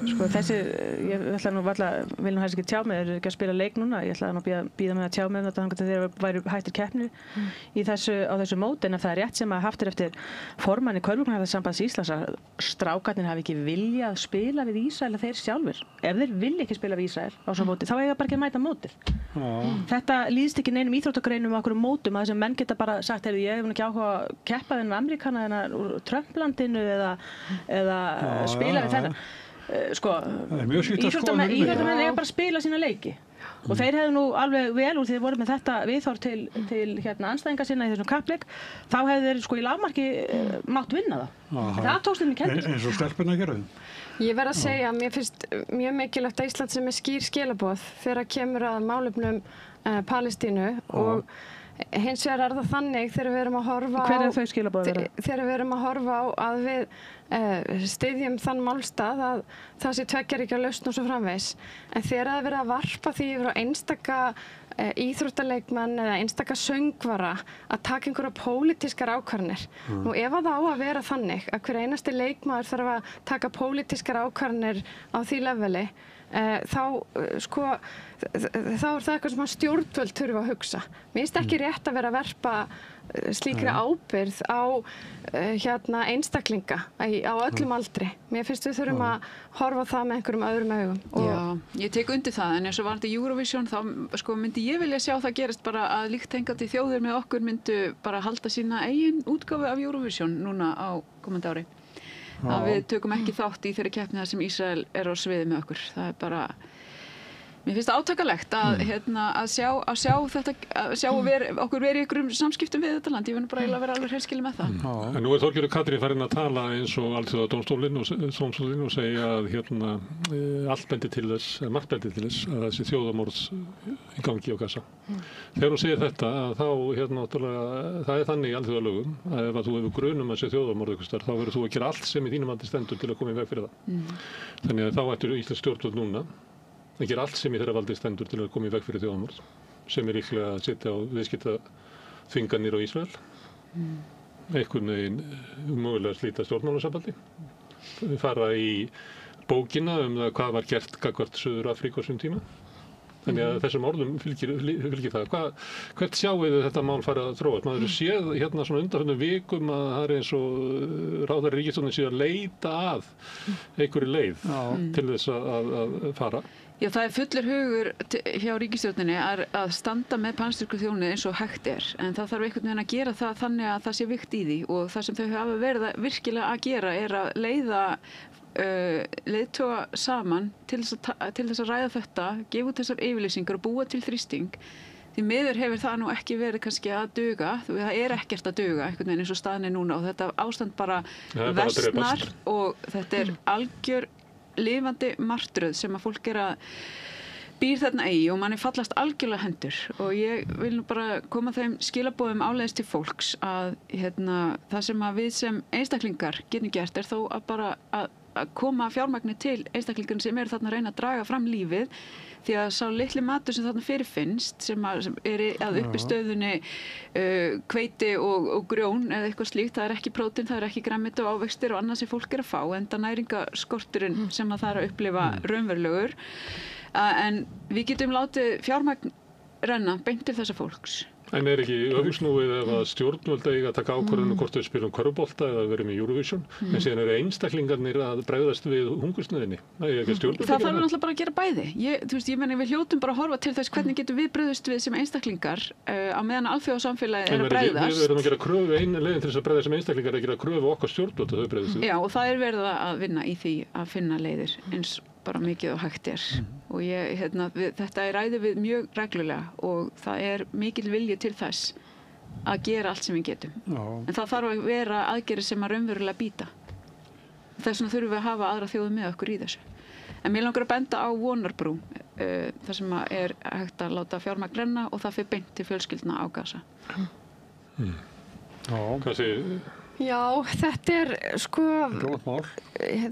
ég ætla nú vil nú helst ekki tjá mig, ekki að spila leik núna, ég ætla nú að bíða með að tjá mig þetta þegar þeir væru hættir keppni á þessu móti, en ef það er rétt sem að haft eftir formanni Körfuboltasambands Íslands að strákarnir hafi ekki viljað spila við Ísrael að þeir sjálfur. Ef þeir vilja ekki spila við Ísrael á svo móti, þá eiga bara ekki að mæta mótið. Þetta líðst ekki neinum íþróttagreinum á okkur mótum að þessum menn geta bara sagt, ég hef ekki áhuga að keppa þennan Ameríkana úr Trumplandinu eða spila við þennan. Íþróttamenn eiga bara að spila sína leiki. Og þeir hefðu nú alveg vel úr því þeir voru með þetta viðhorf til andstæðinga sinna í þessum kappleik, þá hefðu þeir sko í lagmarki mátt vinna það. Það tókst þeim í kendur. Eins og stelpuna gerðu. Ég verð að segja að mér finnst mjög mikilvægt að Ísland sem skýr skilaboð þegar kemur að málefnum Palestínu og hins vegar það þannig þegar við erum að horfa á... Hver þau skilaboð vera? Þegar við erum að horfa á að við styðjum þann málstað að það sé tveggjaríkja lausn og svo framvegis. En þegar það verið að varpa því yfir á einstaka íþróttaleikmann eða einstaka söngvara að taka einhverja pólitískar ákvarðanir. Nú ef það á að vera þannig að hver einasti leikmaður þarf að taka pólitískar ákvarðanir á því leveli, þá er það eitthvað sem stjórnvöld þurfa að hugsa. Mér finnst ekki rétt að vera að verpa slíkri ábyrgð á einstaklinga á öllum aldri. Mér finnst við þurfum að horfa það með einhverjum öðrum augum. Já, ég tek undir það, en eins og varandi Eurovision þá myndi ég vilja sjá það gerist bara að líkt hengandi þjóðir með okkur myndu bara halda sína eigin útgáfu af Eurovision núna á komandi ári. Að við tökum ekki þátt í þeirri keppni þar sem Ísrael er á sviði með okkur. Það er bara, mér finnst það átakalegt að sjá okkur verið í einhverjum samskiptum við þetta land. Ég verður bara eiginlega að vera alveg hreinskilin með það. En nú er Þorgerður Katrín farin að tala eins og Alþjóðadómstólinn og segja að allt bendir til þess, margt bendir til þess að þessi þjóðarmorð í gangi á Gaza. Þegar hún segir þetta, þá það er þannig í alþjóðalögum að ef þú hefur grun að sé þjóðarmorð einhvers staðar, þá verður þú að gera allt sem í þínum valdi stendur til að koma í veg fyrir það. Þannig að þá ættir íslensk stjórnvöld núna að gera allt sem í þeirra valdi stendur til að koma í veg fyrir þjóðarmorð, sem er líklega að setja á viðskiptaþvinganir á Ísrael, einhvern veginn mögulega slíta stjórnmálasambandi, fara í bókina það hvað var gert gagnvart Suður-Afríku á þessum tíma. Þannig að þessum orðum fylgir það. Hvert sjáu þið þetta mál fara að þróast? Maður séð svona undanfarnum vikum að það er eins og ráðherra ríkisstjórnin sé að leita að einhverju leið til þess að fara. Já, það er fullur hugur hjá ríkisstjórninni að standa með palestínsku þjóðinni eins og hægt er, en það þarf einhvern veginn að gera það þannig að það sé vikt í því, og það sem þau hafa verið virkilega að gera er að leiða leiðtoga saman til þess að ræða þetta, gefa út þessar yfirlýsingar og búa til þrýsting. Því miður hefur það nú ekki verið kannski að duga, það er ekkert að duga einhvern veginn eins og staðan er núna, og þetta ástand bara versnar og þetta er algjör lifandi martröð sem að fólk býr þarna í, og manni fallast algjörlega hendur, og ég vil nú bara koma þeim skilaboðum áleiðis til fólks að það sem að við sem einstaklingar getum gert er þó að bara að koma fjármagni til einstaklingarnir sem eru þarna að reyna að draga fram lífið, því að sá litli matur sem þarna fyrirfinnst sem er að uppistöðunni hveiti og grjón eða eitthvað slíkt, það er ekki prótín, það er ekki grænmeti og ávextir og annað sem fólk er að fá, enda næringaskorturinn sem að það er að upplifa raunverulegur. En við getum látið fjármagn renna beint til þessa fólks. En er ekki öfugsnúið ef að stjórnvöld eiga að taka ákvörðun hvort þau spilum körfubolta eða verið með Eurovision, en síðan eru einstaklingarnir að bregðast við hungursneyðinni? Það þarf náttúrulega bara að gera bæði. Ég meni við hljótum bara að horfa til þess hvernig getum við bregðast við sem einstaklingar á meðan alþjóðasamfélagið er að bregðast. Við verðum að gera kröfu, eina leiðin til þess að bregðast sem einstaklingar er að gera kröfu okkar stjórnvöld að þau bregðast við. Já, og það er verið að vinna í því að finna leiðir eins bara mikið og hægt er. Og þetta er ræðið við mjög reglulega, og það er mikill vilji til þess að gera allt sem við getum. En það þarf að vera aðgerðir sem að raunverulega bíta. Þess vegna þurfum við að hafa aðra þjóðir með okkur í þessu. En mér langar að benda á Vonarbrú, þar sem er hægt að láta fjármagn renna og það fer beint til fjölskyldna á Gaza. Hvað segir? Já, þetta er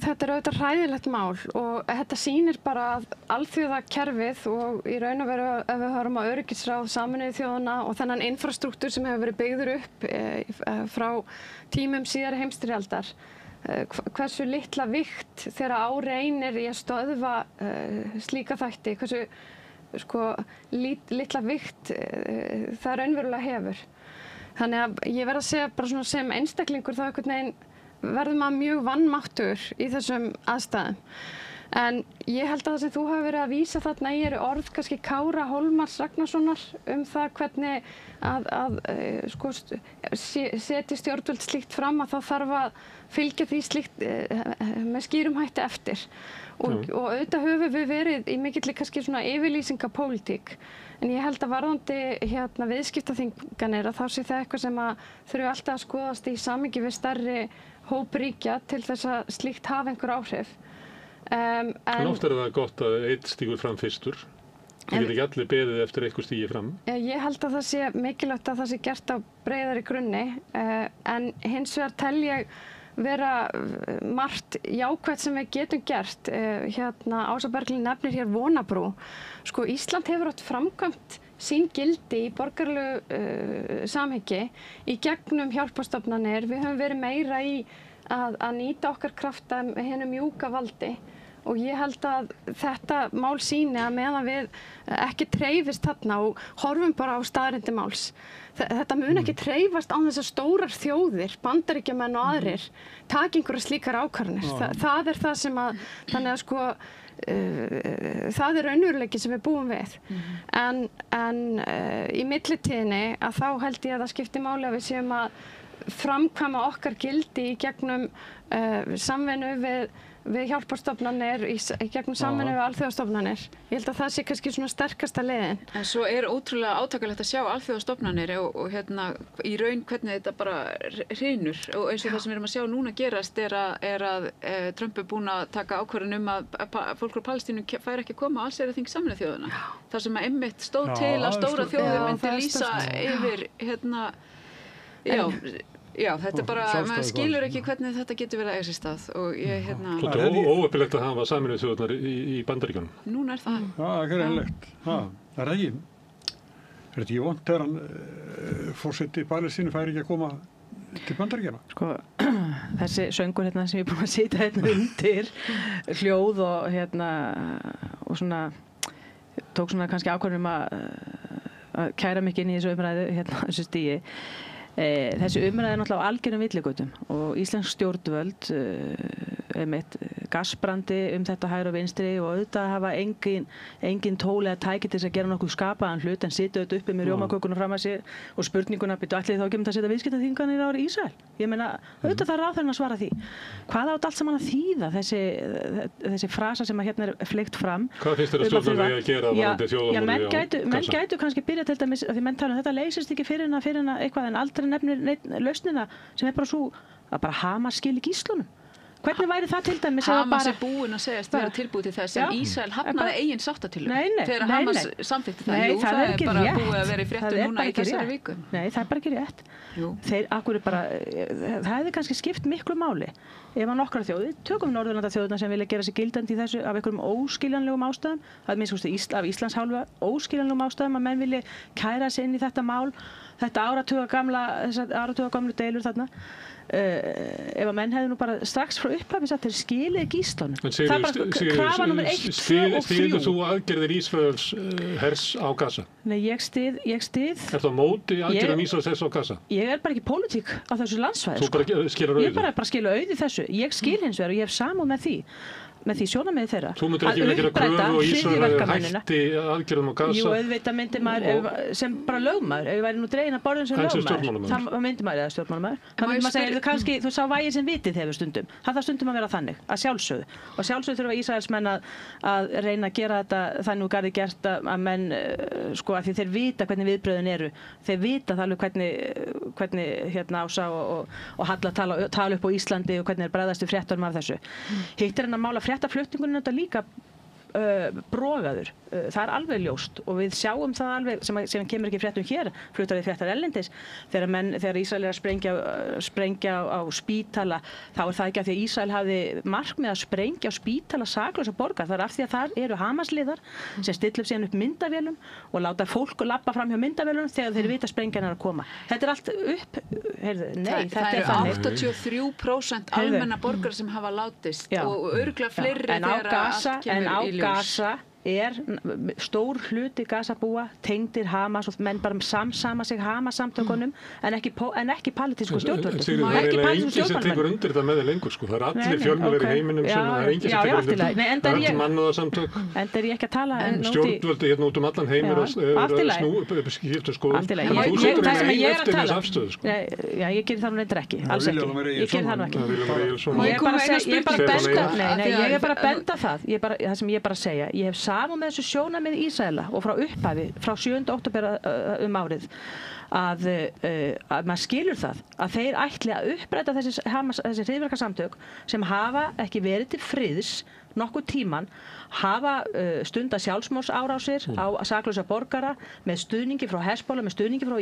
þetta er auðvitað hræðilegt mál, og þetta sýnir bara að alþjóðakerfið og í raun og veru ef við höfum á öryggisráð Sameinuðu þjóðanna og þennan infrastruktúr sem hefur verið byggður upp frá tímum síðari heimsstyrjaldar, hversu litla vigt þegar á reynir í að stöðva slíka þætti, hversu litla vigt það raunverulega hefur. Þannig að ég verð að segja bara svona sem einstaklingur þá einhvern veginn verður maður mjög vanmáttugur í þessum aðstæðum. En ég held að það sem þú hafi verið að vísa þarna í eru orð kannski Kára Hólmars Ragnarssonar það hvernig að setja stjórnvöld slíkt fram að þá þarf að fylgja því slíkt með skýrum hætti eftir. Og auðvitað höfum við verið í mikilli kannski svona yfirlýsingapólitík. En ég held að varðandi viðskiptaþvinganir að þá sé það eitthvað sem að þurfi alltaf að skoðast í samhengi við stærri hóp ríkja til þess að slíkt hafi einhver áhrif. En oft það gott að einn stígur fram fyrstur. Það getur ekki allir beðið eftir eitthvað stígi fram. Ég held að það sé mikilvægt að það sé gert á breiðari grunni. En hins vegar tel ég vera margt jákvætt sem við getum gert. Ása Berglind nefnir hér Vonabrú. Sko Ísland hefur átt framkvæmt sín gildi í borgaralegu samhengi í gegnum hjálparstofnanir. Við höfum verið meira í að nýta okkar krafta hinu mjúka valdi. Og ég held að þetta mál sýni að meðan við ekki treyfist þarna og horfum bara á staðreyndir máls. Þetta mun ekki treyfast án þessar stórar þjóðir, Bandaríkjamenn og aðrir, taka einhverjar slíkar ákvarðanir. Það er það sem að, þannig að sko, það er raunveruleiki sem við búum við. En í millitíðinni að þá held ég að það skipti máli að við séum að framkvæma okkar gildi í gegnum samvinnu við hjálparstofnanir, í gegnum samvinnu við alþjóðastofnanir. Ég held að það sé kannski svona sterkasta leiðin. En svo er ótrúlega átakalegt að sjá alþjóðastofnanir og í raun hvernig þetta bara hrynur. Og eins og það sem við erum að sjá núna gerast er að Trump er búinn að taka ákvörðun að fólk frá Palestínu fær ekki að koma á allsherjarþing Sameinuðu þjóðanna. Það sem að einmitt stóð til að stóra þjóðir myndi lýsa yfir Já, þetta er bara, maður skilur ekki hvernig þetta getur verið að eiga sér stað og ég, Þetta er óöfilegt að hafa Sameinuðu þjóðirnar í Bandaríkjunum. Núna er það. Já, það er einlegt. Það er ekki. Er þetta ekki vont þegar hann forseti Palestínu fær ekki að koma til Bandaríkjana? Sko, þessi söngur sem ég er búin að sitja undir, hljóð og svona, tók svona kannski ákvörðun að kæra mig inn í þessu umræðu, þessu stígi. Þessi umræða er náttúrulega á algjörum villigötum og íslensk stjórnvöld gasbrandi þetta hægri og vinstri og auðvitað hafa engin tól eða tæki til þess að gera nokkuð skapaðan hlut en sitja auðvitað uppi með rjómakökuna fram að sér og spurninguna byrju allir þá ekki að setja viðskiptaþvinganir á Ísrael. Ég meina auðvitað þarf ráðherrann að svara því. Hvað átt allt saman að þýða þessi frasa sem að hérna er fleygt fram? Hvað finnst þér að stjórnvöld eigi að gera varðandi þjóðarmorðið á menn gætu kannski byrja til dæmis að því menn tala þetta leysist ekki fyrir en eitthvað en aldrei nefnir lausnina sem er bara svo að bara Hamas skili gíslunum. Hvernig væri það til dæmis Hamas er búin að segjast vera tilbúið til þess en Ísrael hafnaði eigin sáttatilraun þegar Hamas samþykkti það. Jú, það er bara búið að vera í fréttum núna í þessari viku. Nei, það er bara ekki rétt. Það hefði kannski skipt miklu máli ef að nokkrar þjóðir, tökum Norðurlandaþjóðirnar sem vilja gera sig gildandi í þessu af einhverjum óskiljanlegum ástæðum, það er minnst af Íslands hálfu óskiljanlegum ástæðum að menn vilja kæra sig inn í þetta mál, þetta áratugagamlu deilur þarna. Ef að menn hefði nú bara strax frá upphafi sagt þeir skilið gíslunum. Það er bara krafa nummer 1, 2 og 3. Styður þú aðgerðir Ísraels hers á Gaza? Nei, ég styð. Er það móti aðgerðum Ísraels hers á Gaza? Ég er bara ekki pólitík á þessu landsvæði. Þú bara skilur auði? Ég bara skilur auði þessu. Ég skil hins vegar og ég hef samúð með því sjónarmiði þeirra. Þú myndir ekki vilja gera kröfu og Ísrael hætti aðgerðum á Gaza? Jú, auðvitað myndi maður sem bara lögmaður, ef ég væri nú dregin að borðin sem lögmaður, þá myndi maður eða stjórnmálamaður. Þá myndi maður segja, kannski þú sá vægi sem vitið hefur stundum. Það þarf stundum að vera þannig, að sjálfsögðu. Og sjálfsögðu þurfa Ísraelsmenn að reyna að gera þetta þannig og garði gert að menn, sko, að því þeir vita hvernig viðbröðin eru. Þeir vita það alveg hvernig hérna Ása og Halla tala upp á Íslandi og hvernig þeir bregðast við fréttunum af þessu. Hitt er að mála fréttaflutningunum þetta líka brogaður. Það er alveg ljóst og við sjáum það alveg sem kemur ekki fréttum hér, fluttar við fréttar erlendis þegar Ísrael er að sprengja á spítala, þá er það ekki af því að Ísrael hafði markmið að sprengja á spítala saklausa borgar, það er af því að þar eru Hamasliðar sem stilla upp síðan upp myndavélum og láta fólk labba fram hjá myndavélunum þegar þeir vita sprengjan er að koma. Þetta er allt upp, það eru 83% almenna borgar sem hafa látist og örugglega fleiri þegar allt kemur í ljós. stór hluti Gazabúa tengdir Hamas og menn bara samsama sig Hamas-samtökunum en ekki palestínsku stjórnvöldum. Það er eiginlega enginn sem tekur undir þetta með þér lengur, sko. Það er allir fjölmiðlar í heiminum sem það er enginn sem tekur undir þetta. Það er allir mannúðarsamtök. Enda er ég ekki að tala stjórnvöldi hérna út allan heimur og skiptu skoðum. Þú setur henni einn eftir þess afstöðu, sko. Já, ég gerir það nú reyndar ekki, alls ekki. Ég gerir það nú ekki. Ég er bara að benda það. Það sem ég er bara að segja. Ég hef samúð með þessu sjónarmið Ísraela og frá upphafi, frá 7. október árið, að maður skilur það að þeir ætli að uppræta þessi hryðjuverkasamtök sem hafa ekki verið til friðs nokkuð tíman, hafa stunda sjálfsmorðsárásir á saklausa borgara með stuðningi frá Hezbollah, með stuðningi frá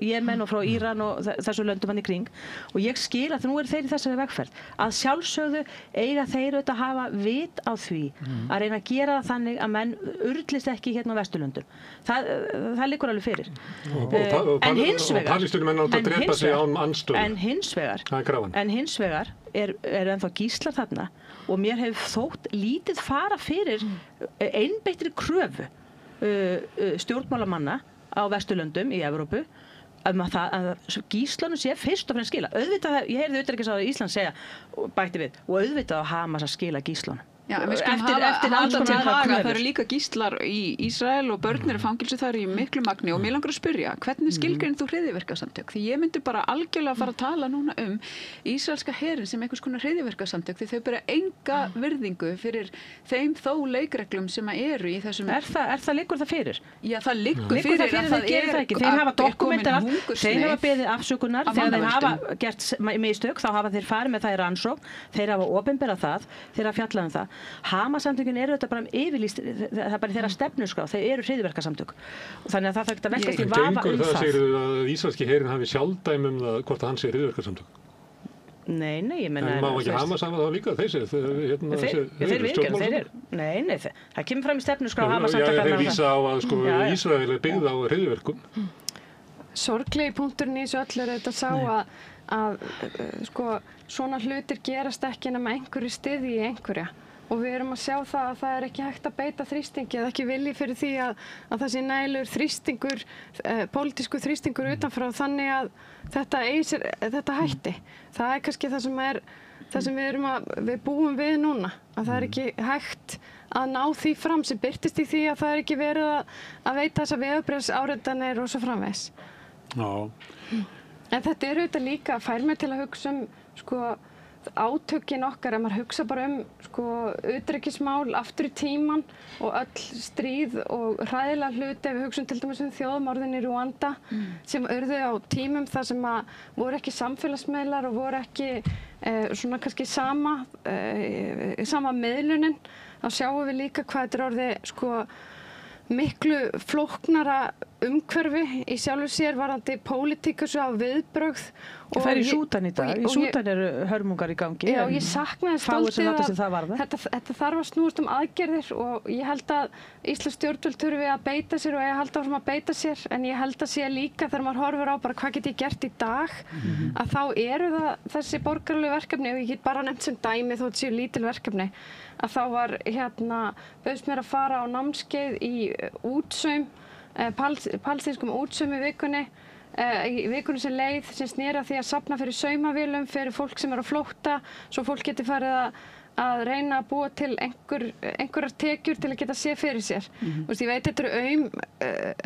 Jemen og frá Íran og þessu löndum hann í kring. Og ég skil að nú eru þeir í þessari vegferð. Að sjálfsögðu eiga þeir auðvitað að hafa vit á því að reyna að gera það þannig að menn urlist ekki hérna á Vesturlöndum. Það liggur alveg fyrir. En hins vegar er ennþá gíslar þarna og mér hefur þótt lítið fara fyrir einbeittri kröfu stjórnmálamanna á Vesturlöndum í Evrópu að gíslunum sé fyrst og fremst skila. Auðvitað, ég heyrði utanríkisráðherra Íslands segja, bætti við, og auðvitað á Hamas að skila gíslunum. Já, en við skulum halda til haga, það eru líka gíslar í Ísrael og börn eru fangilsi þar í miklu magni og mér langar að spyrja, hvernig skilgreinir þú hryðjuverkasamtök? Því ég myndi bara algjörlega fara að tala núna ísraelska herinn sem einhvers konar hryðjuverkasamtök því þau bera enga virðingu fyrir þeim þó leikreglum sem eru í þessum... það liggur það fyrir? Já, það liggur fyrir að það þeir hafa dokumentar, þeir hafa beðið afsökunar, þegar þeir hafa gert mistök, þá hafa þeir farið með það í rannsókn, þeir hafa opinberað það, þeir hafa fjallað það. Hamas-samtökin eru þetta bara yfirlýst, það er bara þeirra stefnuskrá, þeir eru hryðjuverkasamtök. Þannig að það þarf að velkast í vafa um það. Það segir að ísraelski herinn hafi sjálfdæmi hvort að hann sé hryðjuverkasamtök. Nei, ég menna... En má ekki Hamas hafa það líka, þeir það kemur fram í stefnuskrá Hamas-samtökarna. Þeir vísa á að Ísrael er byggð á hryðjuverkum. Sorglegi punkturinn í þessu öllu er þetta sá að svona hlutir gerast ekki nema einhverju styðji í einhverja og við erum að sjá það að það er ekki hægt að beita þrýstingi eða ekki vilji fyrir því að það sé nægilegur þrýstingur, pólitískur þrýstingur utanfrá þannig að þetta hætti. Það er kannski það sem við búum við núna, að það er ekki hægt að ná því fram sem birtist í því að það er ekki verið að veita þessa vegabréfsáritanir og svo framvegis. Já. En þetta er auðvitað líka, fær mig til að hugsa átökin okkar, ef maður hugsa bara utanríkismál aftur í tíman og öll stríð og hræðilega hluti, ef við hugsum til dæmis þjóðmorðin í Rúanda sem urðu á tímum þar sem voru ekki samfélagsmiðlar og voru ekki svona kannski sama miðlunin, þá sjáum við líka hvað þetta er orðið miklu flóknara umhverfi í sjálfu sér varðandi pólitíkusu á viðbrögð. Það er í Súdan í dag. Í Súdan eru hörmungar í gangi. Já, ég saknaði stoltið að þetta þarf að snúast aðgerðir og ég held að íslensk stjórnvöld þurfi að beita sér og ég held áfram að beita sér en ég held að sé líka þegar maður horfir á bara hvað get ég gert í dag að þá eru það þessi borgaralegu verkefni og ég get bara nefnt sem dæmi þó þetta séu lítil verkefni að þá var bauðst mér að fara á námskeið í útsaum palestínskum útsaum í vikunni sem leið sem sneri að því að safna fyrir saumavélum fyrir fólk sem er á flótta svo fólk geti farið að reyna að búa til einhverjar tekjur til að geta séð fyrir sér. Ég veit þetta eru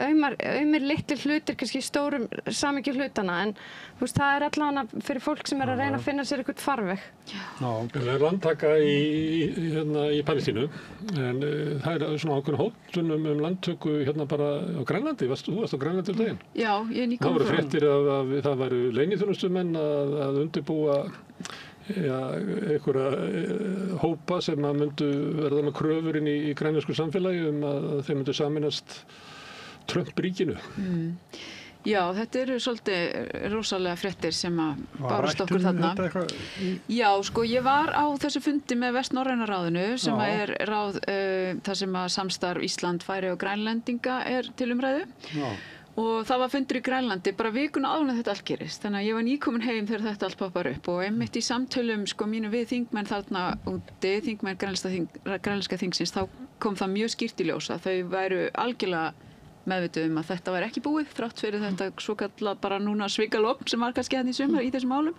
aumir litlir hlutir kannski í stórum samhengi hlutana en það er allavega fyrir fólk sem er að reyna að finna sér eitthvað farveg. Það er landtaka í Palestínu en það er svona ákveðin hótun landtöku hérna bara á Grænlandi. Þú varst á Grænlandi daginn? Já, ég nýkom frá. Það voru fréttir að það væru leyniþjónustumenn að undirbúa einhverja hópa sem að myndu verða með kröfur inn í grænlensku samfélagi að þeir myndu sameinast Trump-ríkinu. Já, þetta eru svolítið rosalega fréttir sem að bárast okkur þarna. Já, ég var á þessu fundi með Vestnorræna ráðinu sem er ráð þar sem að samstarf Ísland, Færeyja og Grænlendinga er til umræðu. Og það var fundur í Grænlandi bara vikuna áður en þetta allt gerist. Þannig að ég var nýkomin heim þegar þetta allt poppar upp og einmitt í samtölum mínu við þingmenn þarna úti, þingmenn grænlenska þingsins, þá kom það mjög skýrt í ljós að þau væru algjörlega meðvituð að þetta væri ekki búið þrátt fyrir þetta svokallað bara núna svikalogn sem var kannski hérna í sumar í þessum málum.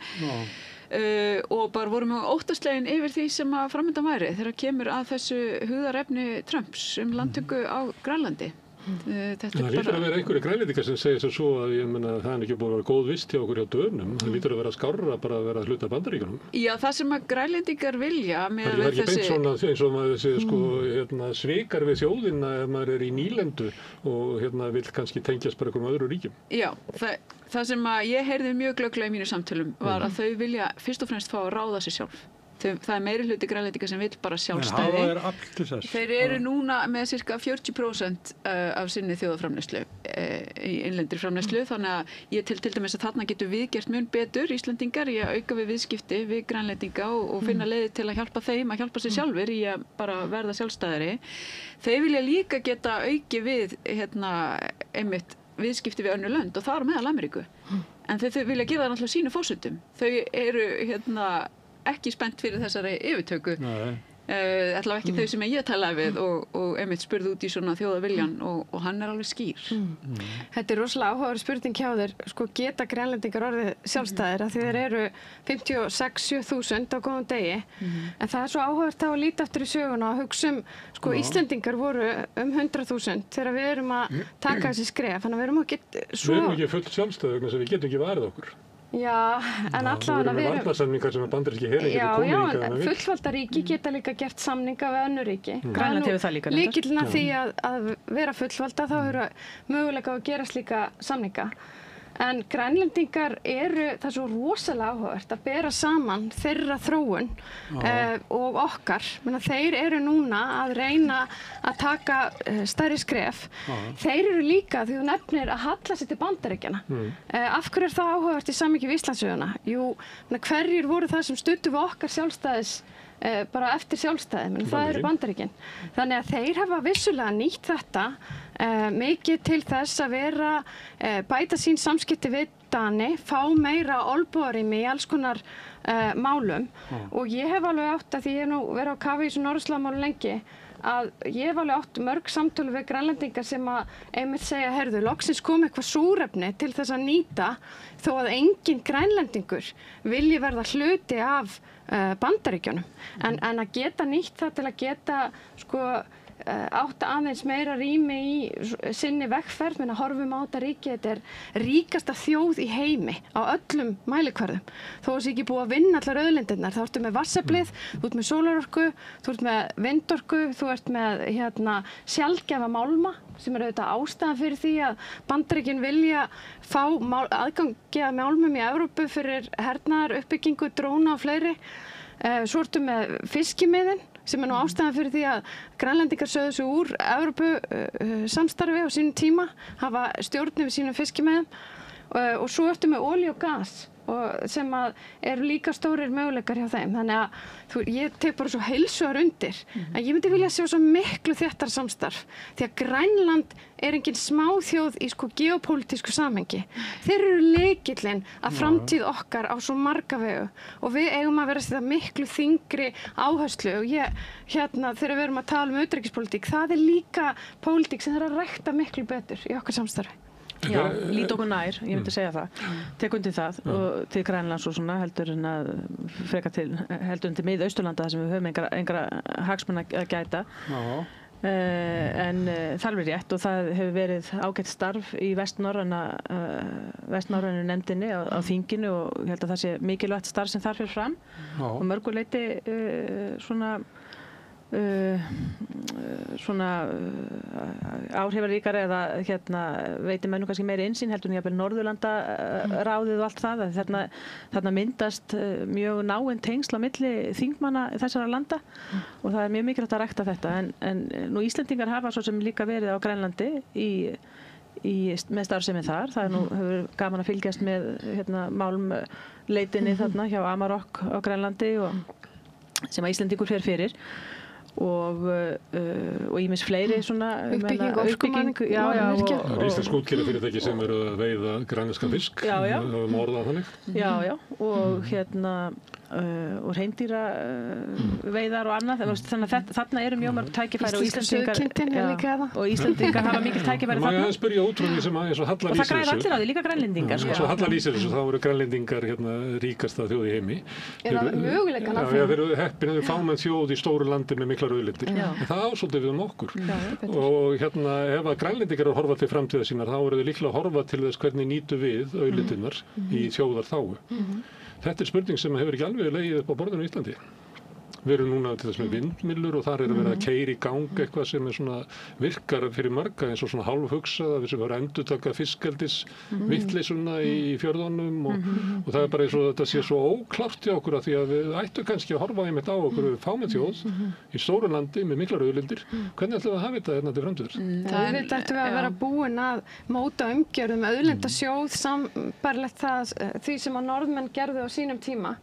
Og bara vorum við óttaslegin yfir því sem að framöndan væri þegar kemur að þessu hugðarefni Trumps landtöku á Grænlandi. Það lítur að vera einhverju grænlendingar sem segir svo að ég menna það er ekki búin að vera góð vist hjá okkur hjá Dönum. Það lítur að vera skárra bara að vera hluta af Bandaríkjunum. Já, það sem að grænlendingar vilja með það er ekki beint svona eins og maður sé svikar við þjóðina ef maður er í nýlendu og vill kannski tengjast bara einhverjum öðru ríkjum. Já, það sem að ég heyrði mjög glögglega í mínu samtölum var að þau vilja fyrst og fremst fá að ráða sig sjálf. Það er meiri hluti grænlendinga sem vill bara sjálfstæði. Þeir eru núna með cirka 40% af sinni þjóðarframleiðslu í innlendri framleiðslu, þannig að ég til dæmis að þarna getur við gert mun betur Íslendingar í að auka við viðskipti við grænlendinga og finna leiðir til að hjálpa þeim að hjálpa sér sjálfur í að bara verða sjálfstæðari. Þeir vilja líka geta auki við einmitt viðskipti við önnur lönd og það er meðal Ameríku. En þau vilja gera það náttúrulega sínu forsendum. Þau eru ekki spennt fyrir þessari yfirtöku. Allavega ekki þau sem ég talaði við og einmitt spurði út í svona þjóðaviljan og hann er alveg skýr. Þetta er rosalega áhugaverð spurning hjá þér, geta grænlendingar orðið sjálfstæðir af því þeir eru 56-7.000 á góðum degi, en það er svo áhugavert að líta eftir í söguna og hugsa Íslendingar voru 100.000 þegar við erum að taka þessi skref, þannig að við erum ekki full sjálfstæði vegna sem við getum ekki varið okkur. Já, en allavega við erum með varnarsamningar sem bandaríski herinn getur komið hingað en fullvalda ríki geta líka gert samninga við önnur ríki. Grænland hefur það líka. Lykillinn að því að vera fullvalda þá eru möguleika að gera slíka samninga. En grænlendingar það er svo rosalega áhugavert að bera saman þeirra þróun og okkar. Þeir eru núna að reyna að taka stærri skref. Þeir eru líka, því þú nefnir, að halla sér til Bandaríkjanna. Af hverju er það áhugavert í samhengi við Íslandssöguna? Jú, hverjir voru það sem studdu við okkar sjálfstæðis bara eftir sjálfstæði, það eru Bandaríkin. Þannig að þeir hafa vissulega nýtt þetta mikið til þess að bæta sín samskipti við Dani, fá meira olnbogarými í alls konar málum og ég hef alveg átt að því ég hef nú verið á kafi í þessu norðurslóðamáli lengi að ég hef alveg átt mörg samtölu við grænlendingar sem að einmitt segja, heyrðu, loksins kom eitthvað súrefni til þess að nýta þó að engin grænlendingur vilji verða hluti af Bandaríkjunum. En að geta nýtt það til að geta átt aðeins meira rými í sinni vegferð, horfum á þetta ríki, þetta er ríkasta þjóð í heimi á öllum mælikvarðum. Þó að sé ekki búið að vinna allar auðlindirnar, þá ertu með vatnsaflið, þú ert með sólarorku, þú ert með vindorku, þú ert með sjaldgæfa málma sem er auðvitað ástæðan fyrir því að Bandaríkin vilja fá aðgangi að málmum í Evrópu fyrir hernaðar, uppbyggingu, dróna og fleiri. Svo ertu með fiskimiðin sem er nú ástæðan fyrir því að grænlendingar sögðu sig úr Evrópu samstarfi á sínum tíma, hafa stjórn yfir sínum fiskimiðum og svo ertu með olíu og gas sem eru líka stórir möguleikar hjá þeim. Þannig að ég tek bara svo heilsugar undir að ég myndi vilja sjá svo miklu þéttara samstarf því að Grænland er engin smáþjóð í geopólitísku samhengi. Þeir eru lykillinn að framtíð okkar á svo marga vegu og við eigum að vera þetta miklu þyngri áherslu og þegar við erum að tala um utanríkispólitík, það er líka pólitík sem þarf að rækta miklu betur í okkar samstarfi. Já, lít okkur nær, ég myndi segja það. Tek undir það og til Grænlands og svona heldur en að freka heldur en til Mið-Austurlanda þar sem við höfum engra hagsmuna að gæta. En það er alveg rétt og það hefur verið ágætt starf í vestnorrænu nefndinni á þinginu og ég held að það sé mikilvægt starf sem þar fyrir fram og mörguleiti svona áhrifaríkar eða veitir menn kannski meiri innsýn heldur en jafnvel Norðurlanda ráðið og allt það þarna myndast mjög náin tengsl á milli þingmanna þessara landa og það er mjög mikilvægt að rækta þetta en nú Íslendingar hafa svo sem líka verið á Grænlandi með starfsemi þar, það er nú hefur gaman að fylgjast með málmleitinni þarna hjá Amarok á Grænlandi og sem að Íslendingur fer fyrir og ýmis fleiri svona uppbygging, orkumannvirkja. Það er íslensk útgerðarfyrirtæki sem eru að veiða grænlenskan fisk. Það morðað þannig. Já, og og hreindýra veiðar og annað, þannig að þarna eru mjög mörg tækifæri og Íslendingar hafa mikil tækifæri þarna. Maður spyrja út frá því sem eins og Halla lýsir þessu. Og það græða allir á því, líka grænlendingar. Eins og Halla lýsir þessu, þá eru grænlendingar ríkasta þjóð í heimi. Er það möguleikann af því? Já, þeir eru heppin, þeir eru fámenn þjóð í stóru landi með miklar auðlindir. En það ásóttir við okkur. Og ef að grænlendingar eru að horfa til framtíðar sínar, þá eru þeir líklega að horfa til þess hvernig nýtum við auðlindirnar í þjóðarþágu. Þetta er spurning sem hefur ekki alveg legið upp á borðinu í Íslandi. Við erum núna til þess með vindmyllur og þar er að vera að keyra í gang eitthvað sem er svona virkar fyrir marga eins og svona hálfhugsað að við sem verðum að endurtaka fiskeldis vittleysuna í fjörðunum og það er bara eins og þetta sé svo óklárt í okkur að því að við ættum kannski að horfa einmitt á okkur fámenn þjóð í stóru landi með miklar auðlindir. Hvernig ætlum við að hafa þetta hérna til framtíðar? Það ættum við að vera búin að móta umgjörðum auðlindasjóð sambærilegt því sem að Norðmenn gerðu á sínum tíma.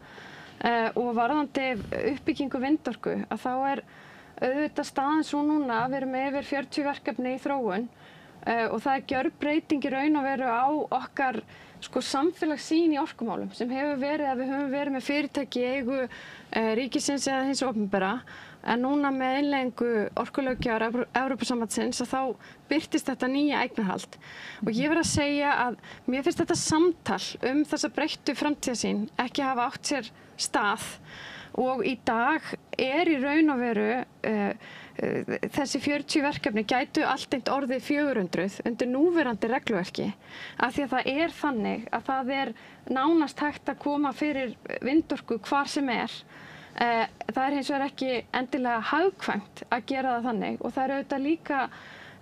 Og varðandi uppbyggingu vindorku að þá er auðvitað staðan svo núna að við erum yfir 40 verkefni í þróun og það er gjörbreyting í raun og veru á okkar samfélagssýn í orkumálum sem hefur verið að við höfum verið með fyrirtæki í eigu ríkisins eða hins opinbera en núna með innleiðingu orkulöggjafar Evrópusambandsins að þá birtist þetta nýja eignarhald og ég verð að segja að mér finnst þetta samtal þessa breyttu framtíðarsýn ekki hafa átt sér stað og í dag er í raun og veru þessi 40 verkefni gætu allt eint orðið 400 undir núverandi regluverki af því að það er þannig að það er nánast hægt að koma fyrir vindorku hvar sem er. Það er hins vegar ekki endilega hagkvæmt að gera það þannig og það er auðvitað líka,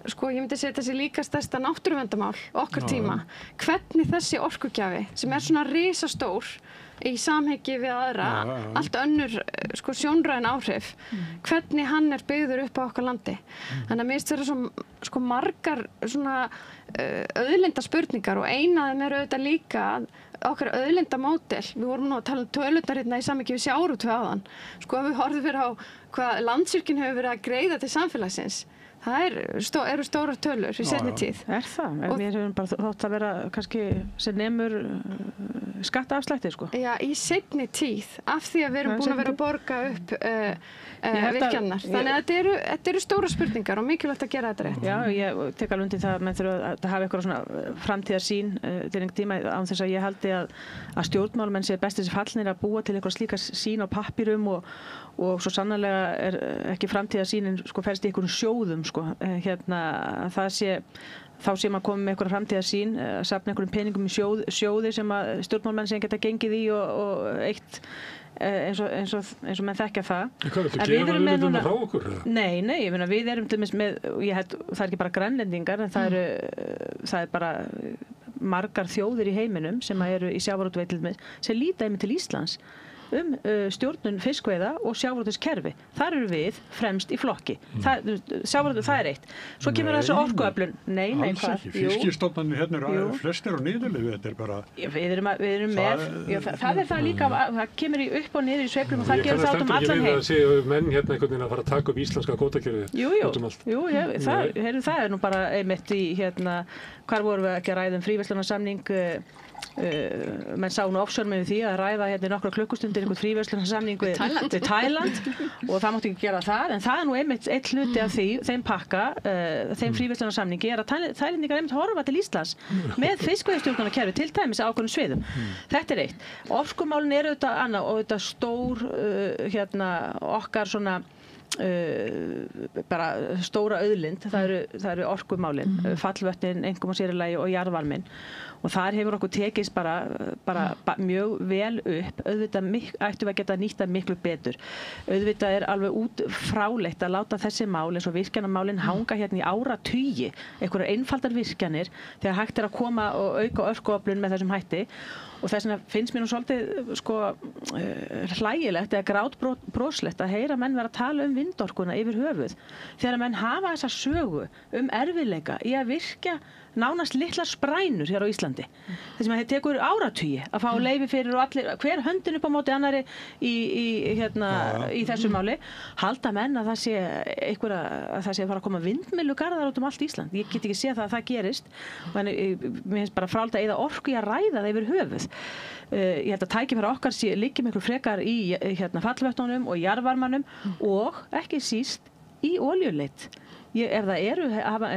ég myndi segja þessi líka stærsta náttúruverndarmál okkar tíma. Hvernig þessi orkugjafi sem er svona risastór í samhengi við aðra, allt önnur sjónræn áhrif, hvernig hann er byggður upp á okkar landi. Þannig að mér finnst þetta svo margar svona auðlindaspurningar og eina af þeim er auðvitað líka okkar auðlindamódel. Við vorum nú að tala tölurnar hérna í samhengi við sjávarútveg áðan. Ef við horfum fyrir á hvað Landsvirkjun hefur verið að greiða til samfélagsins, það eru stórar tölur í seinni tíð. Er það? Við höfum bara þótt að vera kannski sem nemur skattaafslætti, Já, í seinni tíð, af því að við erum búin að vera að borga upp virkjanirnar. Þannig að þetta eru stórar spurningar og mikilvægt að gera þetta rétt. Já, ég tek alveg undir það að menn þurfa að hafa eitthvað svona framtíðarsýn til einhvern tíma án þess að ég haldi að stjórnmálamenn sé best þessi fallnir að búa til eitthvað slíka sýn á pappírum og svo sannarlega er ekki framtíðarsýnin felst í einhverjum sjóðum þá sé maður komið með einhverja framtíðarsýn safna einhverjum peningum í sjóði sem að stjórnmálamenn sem geta gengið í og eitt eins og menn þekkja það. Hvað viltu gefa auðlindina frá okkur? Nei, ég meina við erum til dæmis með, það er ekki bara grænlendingar en það er bara margar þjóðir í heiminum sem eru í sjávarútvegi sem líta einmitt til Íslands stjórnun fiskveiða og sjávarútvegskerfi. Þar eru við fremst í flokki. Sjávarútveg, það er eitt. Svo kemur þessu orkuöflun. Nei, hvað? Fiskistofnarnir hérna eru flestir á niðurleifi, þetta er bara... Við erum með, það er það líka, það kemur í upp og niður í sveiflum og það gerir það út um allan heim. Ég stendur ekki við að séu menn hérna einhvern veginn að fara að taka upp íslenska kvótakerfið út um allt. Jú, það er nú bara einmitt í hvar vorum við ekki að ræða fríverslunarsamning menn sá nú offshore með því að ræða hérna nokkra klukkustundir einhvern fríverslunarsamning við Thailand og það mátti ekki gera það en það er nú einmitt eitt hluti af þeim pakka þeim fríverslunarsamningi er að Thailendingar einmitt horfa til Íslands með fiskveiðistjórnunarkerfi til dæmis á ákveðnum sviðum. Þetta er eitt. Orkumálin eru auðvitað annað og auðvitað stór okkar svona bara stóra auðlind, það eru orkumálin, fallvötnin, einkum og sérilagi og jarðvarminn og þar hefur okkur tekist bara mjög vel upp, auðvitað ættum við að geta nýtt það miklu betur. Auðvitað er alveg út frálegt að láta þessi mál eins og virkjanamálin hanga hérna í áratugi, einhverjar einfaldar virkjanir þegar hægt er að koma og auka orkuöflun með þessum hætti og þess vegna finnst mér nú svolítið hlægilegt eða grátbroslegt að heyra menn vera að tala um vindorkuna yfir höfuð þegar menn hafa þessa sögu erfiðleika í að virkja nánast litlar sprænur hér á Íslandi. Þess að það tekur áratugi að fá leyfi fyrir og allir, hver höndin upp á móti annari í þessu máli, halda menn að það sé að það sé að fara að koma vindmyllugarðar út allt Ísland. Ég get ekki séð það gerist. Mér finnst bara frált að eyða orku í að ræða það yfir höfuð. Ég held að tækifæri okkar liggi miklu frekar í fallvötnunum og jarðvarmanum og ekki síst í olíuleit. Ef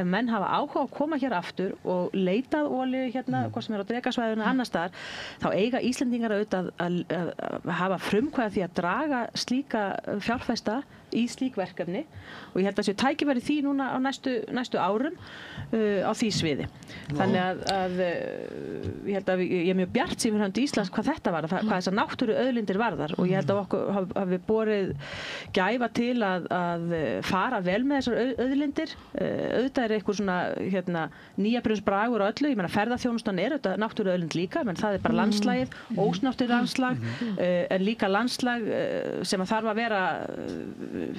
menn hafa áhuga að koma hér aftur og leitað olíu hvort sem á Drekasvæðinu annars staðar, þá eiga Íslendingar auðvitað að hafa frumkvæði því að draga slíka fjárfesta í slík verkefni og ég held að séu tækifæri því núna á næstu árum á því sviði. Þannig að ég held að ég er mjög bjartsýn fyrir hönd Íslands hvað þetta var, hvað þessar náttúruauðlindir varðar og ég held að okkur hafi borið gæfa til að fara vel með þessar auðlindir. Auðvitað er eitthvað svona nýjabrunnsbragur og öllu, ég meina ferðaþjónustan er auðvitað náttúruauðlind líka, menn það er bara landslagið, ósnortið landslag, en líka landslag sem að þarf að vera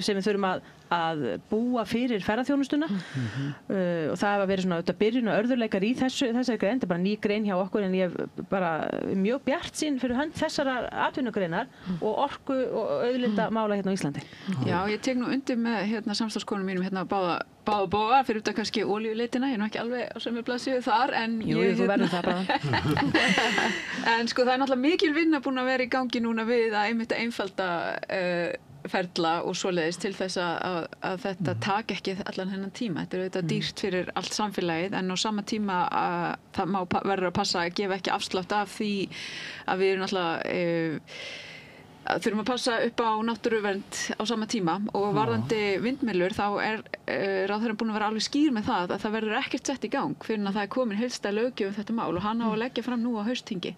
sem við þurfum að búa fyrir ferðaþjónustuna og það hafa verið svona byrjun og örðurleikar í þessari grein, þetta er bara ný grein hjá okkur en ég bara mjög bjartsýn fyrir hönd þessara atvinnugreinar og orku og auðlindamála á Íslandi. Já, ég tek nú undir með samstarfskonum mínum báða bóga fyrir út af kannski olíuleitina, ég er nú ekki alveg á sömu blaðsíðu þar en Jú, þú verður það bara. En sko það er náttúrulega mikil vinna búin að vera í gangi núna við að einmitt einfalda ferla og svoleiðis til þess að þetta taki ekki allan hennan tíma. Þetta er auðvitað dýrt fyrir allt samfélagið en á sama tíma það má verður að passa að gefa ekki afslátt af því að við erum náttúrulega þurfum að passa upp á náttúruvernd á sama tíma og varðandi vindmyllur þá ráðherrann búin að vera alveg skýr með það að það verður ekkert sett í gang fyrir að það er komin heildstæð löggjöf þetta mál og hann á að leggja fram nú á haustþingi.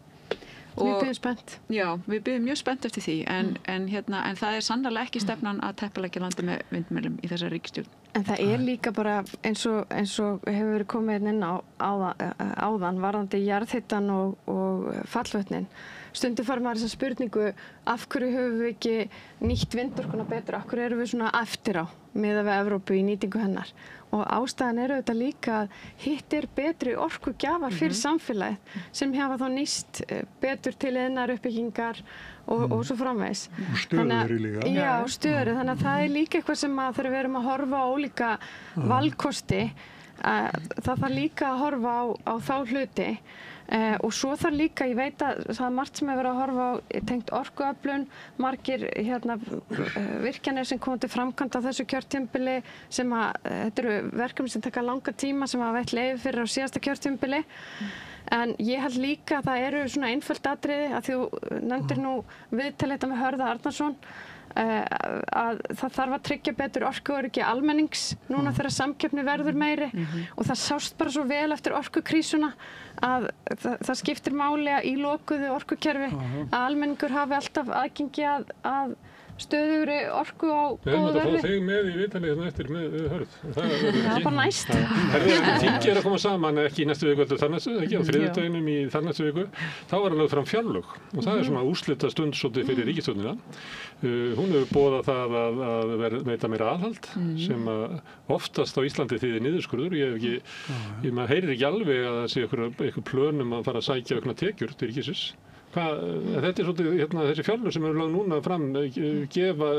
Við bíðum spennt. Já, við bíðum mjög spennt eftir því en það er sannarlega ekki stefnan að teppalækja landi með vindmyllum í þessari ríkisstjórn. En það er líka bara eins og hefur verið komið inn áðan varðandi jarðhitann og fallvötnin. Stundum fær maður þessa spurningu af hverju höfum við ekki nýtt vindorkuna betur, af hverju erum við svona eftir á miðað við Evrópu í nýtingu hennar og ástæðan er auðvitað líka að hitt er betri orkugjafar fyrir samfélagið sem hafa þá nýst betur til iðnaðaruppbyggingar og svo framvegis. Og stöðugri líka. Já, stöðugri, þannig að það er líka eitthvað sem að þegar við erum að horfa á ólíka valkosti, það þarf líka að horfa á þá hluti. Og svo þarf líka, ég veit að það er margt sem hefur verið að horfa á tengt orkuöflun, margir virkjanir sem koma til framkvæmda á þessu kjörtímabili sem þetta eru verkefni sem taka langa tíma sem hafa veitt leyfi fyrir á síðasta kjörtímabili. En ég held líka að það eru svona einföld atriði að þú nefndir nú viðtal þetta með Hörða Arnarsson að það þarf að tryggja betur orkuöryggi almennings núna þegar samkeppni verður meiri og það sást bara svo vel eftir orkukrísuna að það skiptir máli að í lokuðu orkukerfi að almenningur hafi alltaf aðgengi að stöðugri orku á góðu verði. Við höfum að fá þig með í viðtalið hérna eftir með Hörð. Það er bara næst. Þingi er að koma saman ekki í næstu viku heldur þarnæstu, ekki á þriðjudeginum í þarnæstu viku. Þá var lögð fram fjárlög og það er svona úrslita stund svolítið fyrir ríkisstjórnina. Hún hefur boðað það að veita meira aðhald sem oftast á Íslandi þýðir niðurskurður. Maður heyrir ekki alveg að það sé einhver plönum að fara að sækja aukna tekjur til ríkisins. Þetta er svolítið þessi fjárlög sem eru lögð núna fram gefa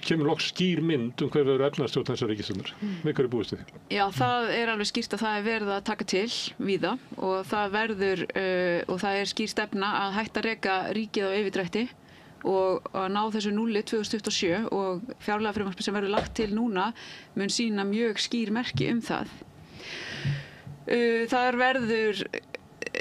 kemur loks skýr mynd hver verður efnahagsstjórn þessar ríkisstjórnar. Við hverju búist þið? Já, það er alveg skýrt að það er verið að taka til víða og það verður og það er skýr stefna að hætta að reka ríkið á yfirdrætti og að ná þessu núlli 2027 og fjárlagafrumvarpið sem verður lagt til núna mun sýna mjög skýr merki það. Það verður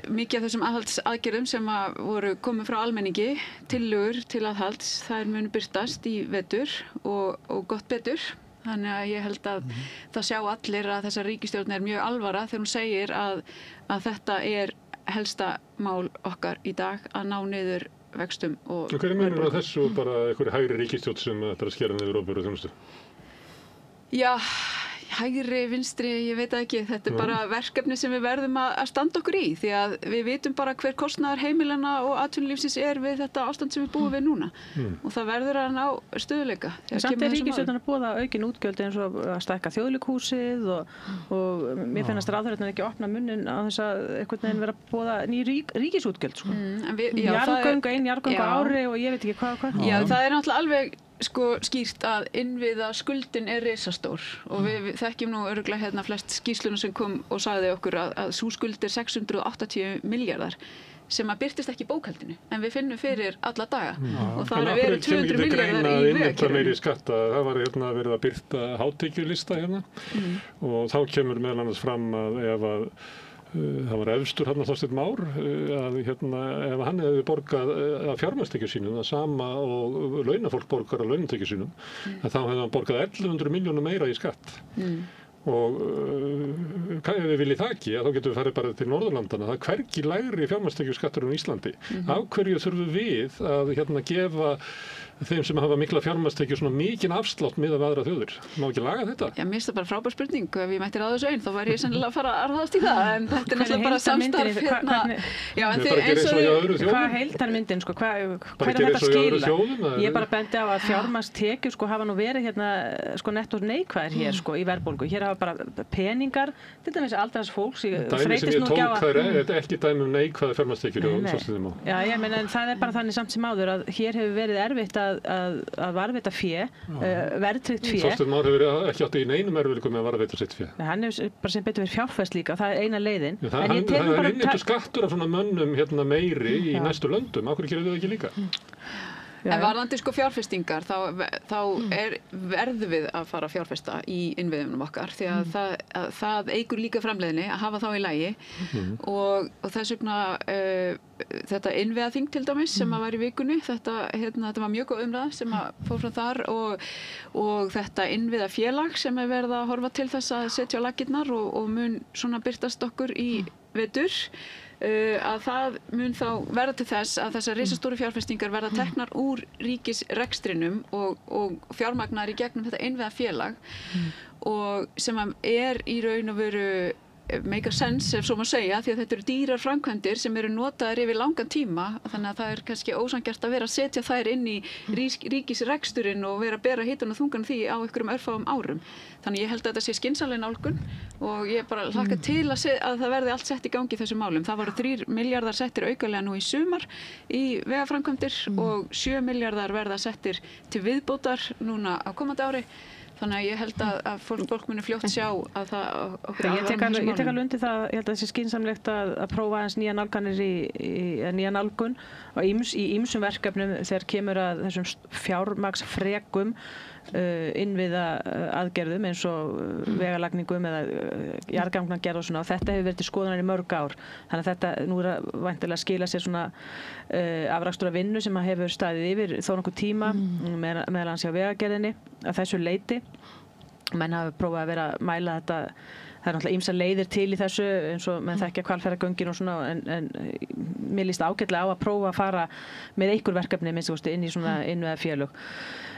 mikið af þessum aðhaldsaðgerðum sem voru komið frá almenningi, tillögur til aðhalds, þær munu birtast í vetur og gott betur. Þannig að ég held að það sjá allir að þessa ríkisstjórn er mjög alvara þegar hún segir að þetta er helsta mál okkar í dag að ná niður vextum og verðbólgu. Hvernig meinarðu að þessu bara einhverju hægri ríkisstjórn sem ætlar að skera niður opinbera þjónustu? Já, hægri, vinstri, ég veit það ekki. Þetta bara verkefni sem við verðum að standa okkur í því að við vitum bara hver kostnaður heimilana og atvinnulífsins við þetta ástand sem við búum við núna. Og það verður að ná stöðuleika. Samt ríkisstjórnin að boða aukin útgjöld eins og að stækka þjóðleikhúsið og mér finnst ráðherrarnir ekki opna munnin á þess að einhvern veginn vera að boða ný ríkisútgjöld. Ein jarðgöng á ári og ég veit ekki hvað. Já, það náttúrulega alveg skýrt að innviða skuldin risastór og við þekkjum nú örugglega flest skýrsluna sem kom og sagði okkur að sú skuld 680 milljarðar sem að birtist ekki í bókhaldinu en við finnum fyrir alla daga og það verið 200 milljarðar í vegakerfinu. Það var verið að birta hátekjulista og þá kemur meðal annars fram að ef að það var efstur Þorsteinn Már að ef hann hefði borgað af fjármagnstekjum sínum það sama og launafólk borgar af launatekjum sínum þá hefði hann borgað 1100 milljónum meira í skatt og ef við viljum það ekki þá getum við farið bara til Norðurlandana það hvergi lægri fjármagnstekjuskattur en Íslandi af hverju þurfum við að gefa þeim sem hafa mikla fjármagnstekjur svona mikinn afslátt miðað við aðrar þjóðir. Má ekki laga þetta? Já, mér finnst það bara frábær spurning. Ef ég mætti ráða þessu einn, þá væri ég sennilega að fara að ráðast í það. En þetta náttúrulega bara samstarf Já, en þið eins og hvað heildarmyndin, hvað þetta skila? Ég bara bendi á að fjármagnstekjur hafa nú verið netto neikvæðir hér í verðbólgu. Hér hafa bara peningar, til dæmis aldars fólks þreytist nú ekki á að ekki dæmi neikvæðar fjármagnstekjur Já, ég meina en það bara þannig samt sem áður að hér hefur verið erfitt að varðveita fé, verðtryggt fé. Þorsteinn Már hefur ekki átt í neinum erfiðleikum með að varðveita sitt fé. Hann hefur bara sem betur verið fjárfest líka, það eina leiðin. Það er innheimtur skattur af svona mönnum meiri í næstu löndum, af hverju gerum við það ekki líka? En varðandi fjárfestingar, þá verðum við að fara að fjárfesta í innviðunum okkar því að það eykur líka framleiðni að hafa þá í lagi og þess vegna þetta innviðaþing til dæmis sem var í vikunni, þetta var mjög góð umræða sem fór frá þar og þetta innviðafélag sem verið að horfa til þess að setja á laggirnar og mun svona birtast okkur í vetur að það mun þá verða til þess að þessar risastóru fjárfestingar verða teknar úr ríkisrekstrinum og fjármagnar í gegnum þetta innviðafélag og sem í raun og veru make a sense ef svo má segja því að þetta eru dýrar framkvæmdir sem eru notaðar yfir langan tíma þannig að það kannski ósanngjarnt að vera að setja þær inn í ríkisreksturinn og vera að bera hitan og þungan því á einhverjum örfáum árum. Þannig ég held að þetta sé skynsamleg nálgun og ég bara hlakka til að það verði allt sett í gangi í þessum málum. Það voru 3 milljarðar settir aukalega nú í sumar í vegaframkvæmdir og 7 milljarðar verða settir til viðbótar núna á komandi ári. Þannig að ég held að fólk muni fljótt sjá að það okkur Ég tek alveg undir það, ég held að það sé skynsamlegt að prófa aðeins nýja nálgun í ýmsum verkefnum þegar kemur að þessum fjármagnsfrekum innviða aðgerðum eins og vegalagningum eða jarðgangagerð og svona og þetta hefur verið til skoðunar í mörg ár. Þannig að þetta nú væntanlega að skila sér svona afrakstur af vinnu sem hefur staðið yfir þó nokkuð tíma meðal annars hjá vegagerðinni að þessu leyti. Menn hafa prófað að vera að mæla þetta. Það er náttúrulega ýmsar leiðir til í þessu eins og menn þekkja Hvalfjarðargöngin og svona en mér líst ágætlega á að prófa að fara með einhver verkefni minnst inn í svona innviðafélög.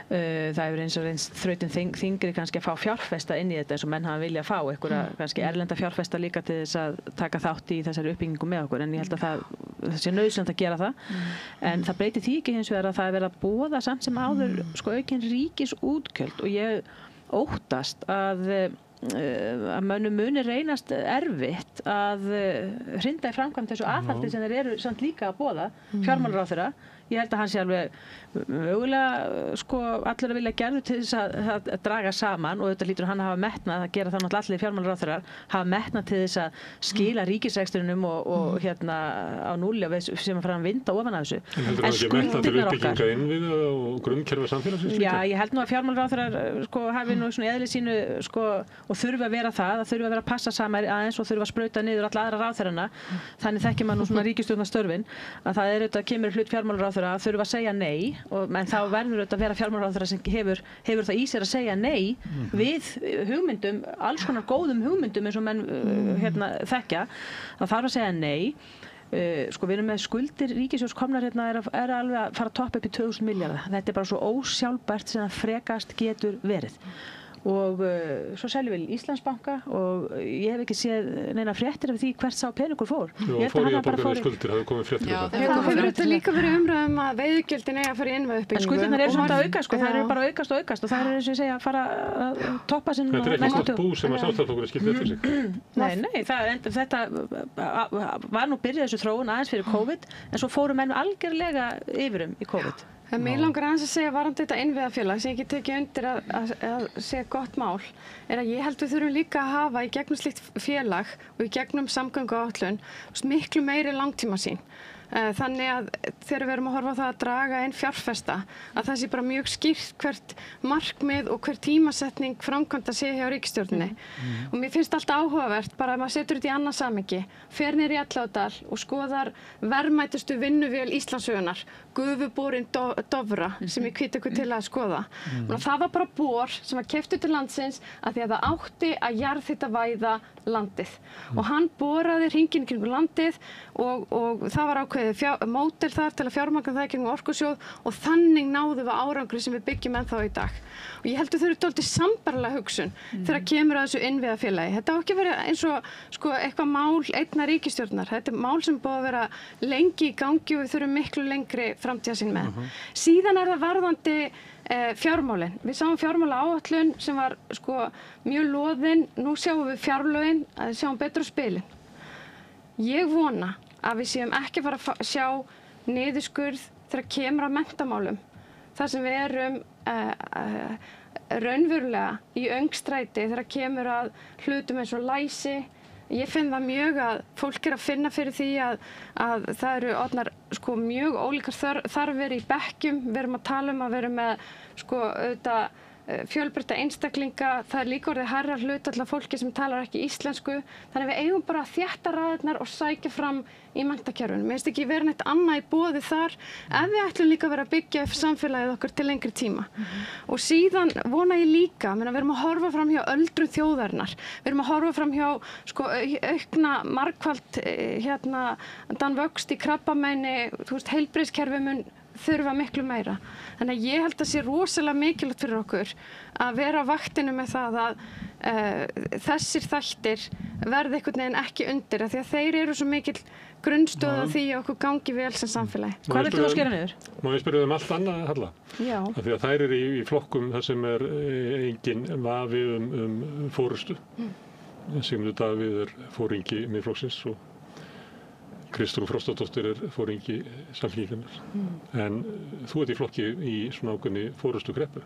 Það hefur eins og reynst þrautin þyngri kannski að fá fjárfesta inn í þetta eins og menn hafa vilja að fá einhverja kannski erlenda fjárfesta líka til þess að taka þátt í þessari uppbyggingu með okkur en ég held að það sé nauðsynlegt að gera það en það breytir því ekki hins vegar að það er verið að boða samt sem áður aukin ríkisútgjöld og ég óttast að mönnum muni reynast erfitt að hrinda í framkvæmd þessu aðhaldi sem þeir eru samt líka að boða fjármálaráðherra. Ég held að hann sé alveg mögulega allir að vilja gerðu til þess að draga saman og þetta lítur hann að hafa metnað að gera það náttúrulega allir fjármálaráðherrar hafa metnað til þess að skila ríkisrekstrinum og á núlli sem að fara að vinda ofan af þessu. En heldur það ekki metnað til uppbygginga innviða og grunnkerfa samfélagsins? Já, ég held nú að fjármálaráðherrar hafi nú svona eðli sínu og þurfi að vera það þurfi að vera að passa saman aðeins og þurfi að sprauta niður alla aðra ráðherrana. Þannig þekkir maður nú svona ríkisstjórnarstörfin að það auðvitað kemur hlut fjármálaráðherra að þurfa að segja nei en þá verður auðvitað að vera fjármálaráðherra sem hefur það í sér að segja nei við hugmyndum, alls konar góðum hugmyndum eins og menn þekkja það þarf að segja nei við erum með skuldir ríkissjóðs komnar er alveg að fara að toppa upp í 2000 milljarða þetta er bara svo ósjálfbært sem það frekast getur verið og svo seljum við Íslandsbanka og ég hef ekki séð neina fréttir af því hvert sá peningur fór. Jú, fór í að borga niður skuldir, það hefur komið fréttir af það. Það hefur þetta líka verið umræðum að veiðigjöldin eiga að fara í innviðauppbyggingu. En skuldirnar eru svona að aukast, það eru bara að aukast og það er eins og ég segja að fara að toppa sinn. Þetta er ekki gott bú sem að Sjálfstæðisflokkurinn skildi eftir sig. Nei, þetta var nú byrjað þessu þróun aðeins fyrir COVID, en svo fóru menn algjörlega yfirum í COVID. Mér langar aðeins að segja varandi þetta innviðafélag sem ég get tekið undir að segja gott mál er að ég held við þurfum líka að hafa í gegnum slíkt félag og í gegnum samgönguáætlun miklu meiri langtímasýn. Þannig að þegar við erum að horfa á það að draga inn fjárfesta að það sé bara mjög skýrt hvert markmið og hver tímasetning framkvæmda sé hjá ríkisstjórninni. Og mér finnst alltaf áhugavert bara að maður setur þetta í annað samhengi, fer niður í Elliðaárdal og skoðar verðmætustu vinnuvél Íslandssögunnar, gufuborinn Dofra sem ég hvet ykkur til að skoða. Það var bara bor sem var keyptur til landsins að því að það átti að jarðhitavæða landið. Og hann boraði hringinn kringum landið og það var ákveðið módel þar til að fjármagna það kringum Orkusjóð og þannig náðum við árangri sem við byggjum ennþá í dag. Og ég held að þau eru dálítið sambærilega hugsun þegar kemur að þessu innviðafélagi. Þetta á ekki að vera eins og eitthvað mál einnar ríkisstjórnar. Þetta er mál sem búið að vera lengi í gangi og við þurfum miklu lengri framtíðarsýn með. Síðan er það varðandi fjármálin. Við sáum fjármálaáætlun sem var mjög loðin. Nú sjáum við fjárlögin að við sjáum betur á spilin. Ég vona að við séum ekki að fara að sjá niðurskurð þegar kemur að menntamálum. Það sem við erum raunverulega í öngstræti þegar kemur að hlutum eins og læsi. Ég finn það mjög að fólk er að finna fyrir því að það eru orðnar mjög ólíkar þarfir í bekkjum. Við erum að tala um að vera með auðvitað fjölbreytta einstaklinga, það er líka orðið hærra hlutfall af fólki sem talar ekki íslensku. Þannig við eigum bara að þétta raðirnar og sækja fram í menntakerfinu. Mér finnst ekki vera neitt annað í boði þar ef við ætlum líka að vera að byggja samfélagið okkar til lengri tíma. Og síðan vona ég líka, við erum að horfa fram hjá öldrun þjóðarinnar. Við erum að horfa fram hjá aukna margfalt vöxt í krabbameini, heilbrigðiskerfið mun þurfa miklu meira. Þannig að ég held að sé rosalega mikilvægt fyrir okkur að vera á vaktinu með það að þessir þættir verði einhvern veginn ekki undir af því að þeir eru svo mikil grunnstoð því að okkur gangi vel sem samfélagi. Hvað viltu að skera niður? Má ég spyrja um allt annað, Halla? Já. Af því að þær eru í flokkum þar sem er engin vafi forystu. Sigmundur Davíð foringi Miðflokksins og Kristrún Frostadóttir foringi Samfylkingarinnar. En þú ert í flokki í svona ákveðinni forystu kreppu.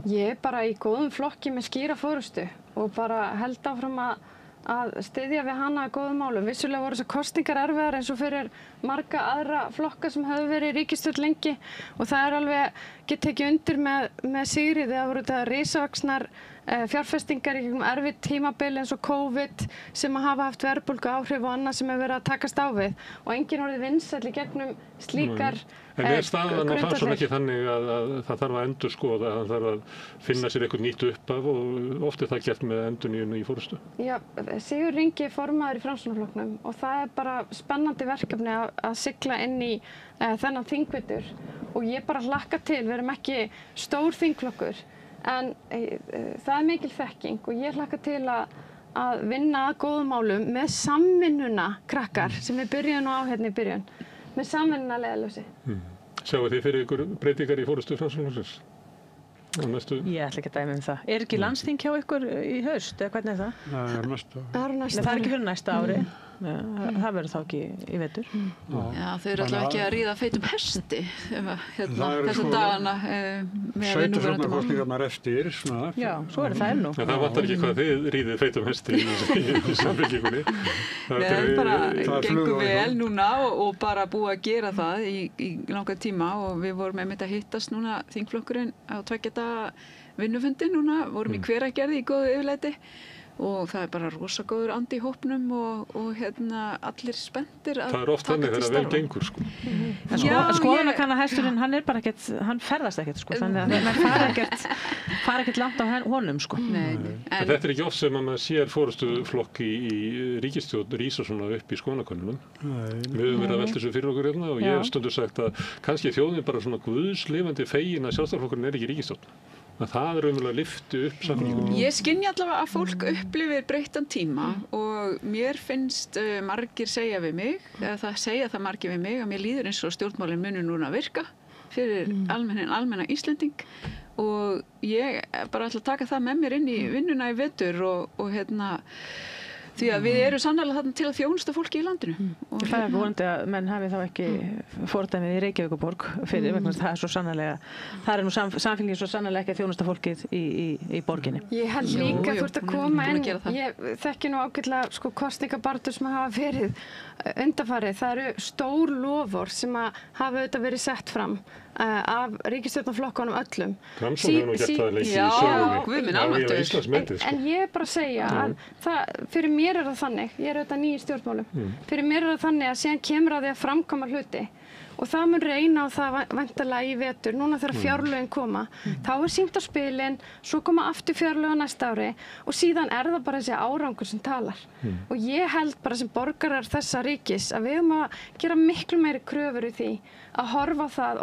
Ég er bara í góðum flokki með skýra forystu og bara held áfram að styðja við hana að góðum málum. Vissulega voru þessar kosningar erfiðar eins og fyrir marga aðra flokka sem höfðu verið í ríkisstjórn lengi og það er alveg, get tekið undir með Sigríði, það voru þetta risavaxnar fjárfestingar í gegnum erfitt tímabil eins og COVID sem hafa haft verðbólgu áhrif og annað sem hefur verið að takast á við og enginn orðið vinsæll í gegnum slíkar En er staðan á Framsókn ekki þannig að það þarf að endurskoða, það þarf að finna sér eitthvað nýtt uppaf og oft er það gert með endurnýjun í forystu? Já, Sigurður Ingi er formaður í Framsóknarflokknum og það er bara spennandi verkefni að sigla inn í þennan þingvetur og ég bara hlakka til, við erum ekki stór þingflokkur en það er mikil þekking og ég hlakka til að vinna að góðum málum með samvinnuna krakkar sem við byrjum nú á hérna í byrjun. Með samvinnuna leiðarljósi. Sjáu þið fyrir ykkur breytingar í forystu Framsóknarflokksins? Ég ætla ekki að dæma það. Er ekki landsþing hjá ykkur í haust eða hvernig er það? Það er næsta ári. Það er ekki fyrir næsta ári. Það verður þá ekki í vetur. Já, þau eru alltaf ekki að ríða feitum hesti þessa dagana með sveitarstjórnarkosningarnar eftir. Já, svo er það nú. Það vantar ekki hvað þið ríðið feitum hesti í Samfylkingunni. Það bara gengur vel núna og bara búið að gera það í langan tíma og við vorum einmitt að hittast núna þingflokkurinn á 2 daga vinnufundi núna, vorum í Hveragerði í góðu yfirlæti og það er bara rosa góður andi í hópnum og allir spenntir að taka til starfa. Það er oft þannig þegar vel gengur sko. En skoðanakannahesturinn, hann er bara ekkert, hann ferðast ekkert sko, þannig að mann fara ekkert langt á honum sko. Nei. En þetta er ekki oft sem að maður sér forystuflokk í ríkisstjórn rísa svona upp í skoðanakönnunum. Við höfum verið að velta þessu fyrir okkur hérna og ég hef stundum sagt að kannski þjóðin bara svona guðslifandi fegin að Sjálfstæðisflokkurinn er ekki í ríkisstjórn. að það raunverulega lyfti upp samfélaginu. Ég skynja allavega að fólk upplifir breyttan tíma og mér finnst margir segja við mig, eða það segja það margir við mig, að mér líður eins og stjórnmálin muni núna að virka fyrir almenna Íslending og ég bara ætla að taka það með mér inn í vinnuna í vetur og því að við erum sannarlega þarna til að þjónusta fólki í landinu. Það er vonandi að menn hafi þá ekki fordæmið í Reykjavíkurborg fyrir vegna þess að það er svo sannarlega, það er nú samfélagið svo sannarlega ekki að þjónusta fólkið í borginni. Ég held líka þú ert að koma inn, ég þekki nú ágætlega kosningabaráttur sem hafa verið undanfarið. Það eru stór loforð sem hafa auðvitað verið sett fram af ríkisstjórnarflokkunum öllum. Framsókn hefur nú gert það lengi í sögunni. Guð minn almáttugur. En ég er bara að segja að fyrir mér er það þannig, ég er auðvitað ný í stjórnmálum, fyrir mér er það þannig að síðan kemur að því að framkvæma hluti og það mun reyna á það væntanlega í vetur, núna þegar fjárlögin koma, þá er sýnt á spilin, svo koma aftur fjárlög á næsta ári og síðan er það bara þessi árangur sem talar. Og ég held bara sem borgarar þessa ríkis að við höfum að gera miklu meiri kröfur í því að horfa á það,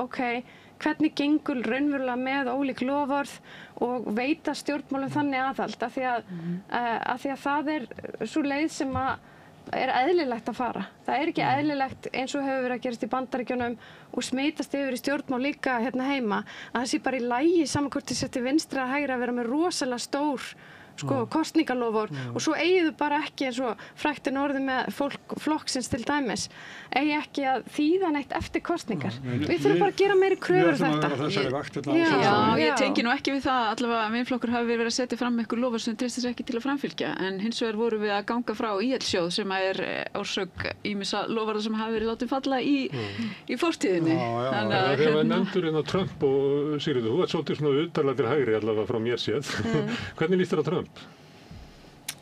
hvernig gengur raunverulega með ólík loforð og veita stjórnmálum þannig aðhald af því að það er svo leið sem er eðlilegt að fara. Það er ekki eðlilegt eins og hefur verið að gerast í Bandaríkjunum og smitast yfir í stjórnmál líka hérna heima að það sé bara í lagi saman hvort þið setja vinstri að hægri að vera með rosalega stór kosningalofur og svo eigið þau bara ekki eins og frækt er orðið með fólk flokksins til dæmis eigi ekki að þýða neitt eftir kosningar. Við þurfum bara að gera meiri kröfur þetta. Ég tengi nú ekki við það allavega að Miðflokkur hafi verið að setja fram eitthvað lofur sem treystir sig ekki til að framfylgja en hins vegar vorum við að ganga frá ÍL-sjóð sem er orsök ýmissa loforða sem hafi verið látið falla í fortíðinni. Þegar við nefndur inn á Trump og Sigríður, þú ert svolítið svona utarlega til hægri allavega frá mér séð. Hvernig líst þér á Trump?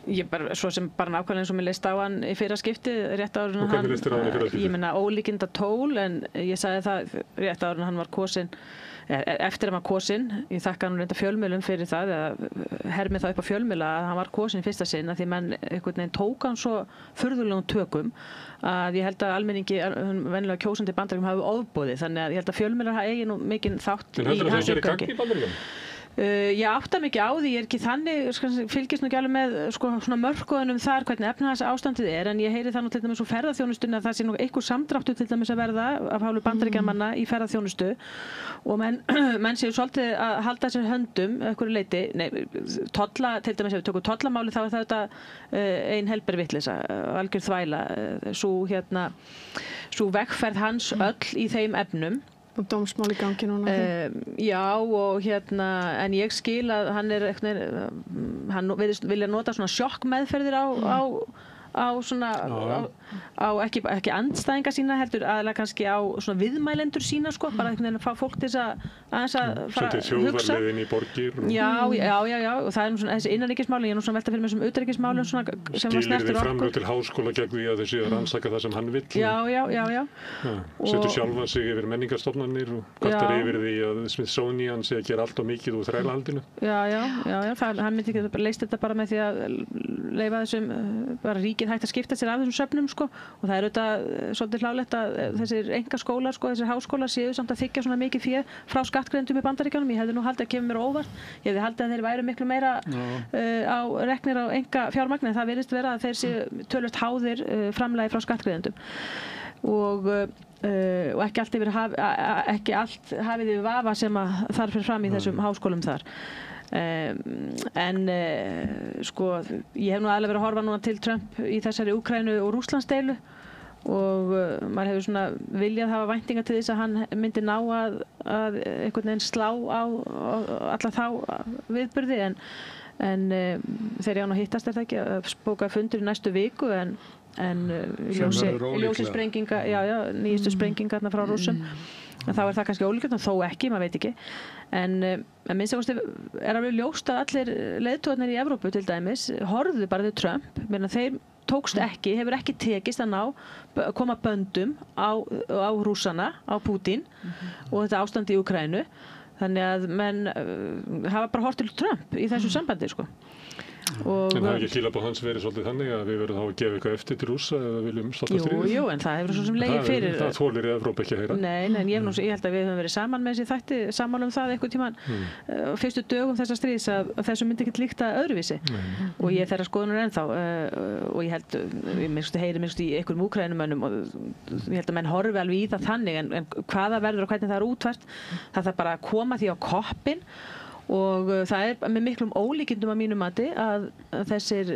Ég bara, svo sem bara nákvæmlega eins og mér leist á hann í fyrra skipti, rétt áður en hvernig leist þér á hann í fyrra skipti? Ég meina ólíkinda tól, en ég sagði það rétt áður en hann var kosinn, eftir að hann var kosinn, ég þakka hann reynda fjölmiðlum fyrir það, eða hermið það upp á fjölmiðla að hann var kosinn fyrsta sinn, að því menn einhvern veginn tók hann svo furðulegum tökum, að ég held að almenningi, venjulega kjósandi í Bandaríkjunum hafi ofboðið, þannig að ég held að fjölmiðlar eigi nú mikinn þátt í hans uppgangi. Ég átta mikið á því, ég er ekki þannig, fylgist nú ekki alveg með svona mörkuðunum þar hvernig efnahagsástandið er, en ég heyri það nú til dæmis úr ferðaþjónustunni að það sé nú einhver samdráttur til dæmis að verða af hálfu Bandaríkjamanna í ferðaþjónustu og menn séu svolítið að halda sér höndum einhverju leyti, tolla, til dæmis ef við tökum tollamáli þá er það þetta ein helber vitleysa, algjör þvæla, sú vegferð hans öll í þeim efnum. Og dómsmál í gangi núna. Já, og en ég skil að hann hann vilja nota svona sjokkmeðferðir á ekki andstæðinga sína heldur, aðalega kannski á svona viðmælendur sína bara að fá fólk til að fara að hugsa. Þjóðarleiðin í borgir. Já, og það er svona þessi innanríkismálin, ég er nú svona velta fyrir mig sem utanríkismálin sem var snertur okkur. Framlög til háskóla gegn því að þau séu að rannsaka það sem hann vill. Já. Setur sjálfa sig yfir menningarstofnanir og kvartar yfir því að Smithsonian sé að gera allt og mikið úr þrælahaldinu. Já, hann myndi ekki leyst þetta bara með því að leyfa þessum bara ríkið hægt að skipta sér af þessum söfnum og það er auðvitað svolítið hlálegt að þessir engaskólar, þessir háskólar séu samt að þiggja svona mikið fé frá skattgreiðendum í Bandaríkjunum. Ég hefði nú haldið að kemur mér óvart. Ég hefði haldið að þeir væru miklu meira reknir á enga fjármagni en það virðist vera að þeir séu töluvert háðir framlagi frá skattgreiðendum og ekki allt hafið yfir vafa sem að þar fyrir fram í þessum háskólum þar. En ég hef nú aðlega verið að horfa núna til Trump í þessari Úkraínu og Rússlandsdeilu og maður hefur svona viljað hafa væntingar til þess að hann myndi ná að einhvern veginn slá á alla þá viðburði en þegar ég án að hittast er það ekki bókað fundur í næstu viku en ljósi sprenginga nýjustu sprengingarna frá Rússum þá er það kannski ólíklegt en þó ekki, maður veit ekki en minnst er alveg ljóst að allir leiðtogarnir í Evrópu til dæmis horfðu bara til Trump meðan þeir tókst ekki, hefur ekki tekist að koma böndum á Rússana, á Pútín og þetta ástand í Úkraínu þannig að menn hafa bara horft til Trump í þessu sambandi En það ekki skilabóð hans verið svolítið þannig að við verðum þá að gefa eitthvað eftir til Rússa ef við viljum stoppa stríðið? Jú, en það hefur svo sem legið fyrir. Það þolir í Evrópu ekki að heyra. Nei, en ég held að við höfum verið saman með þessi þætti, saman það einhvern tímann fyrstu dögum þessa stríðs að þessu myndi ekki líkta öðruvísi. Og ég þeirra skoðunar ennþá og ég held, heyri í einhverjum Úkraínumönnum og ég held að menn horfi alveg í það þannig en hvaða verður og hvernig það útfært, það þarf bara að koma því á koppinn. Og það með miklum ólíkindum að mínu mati að þessir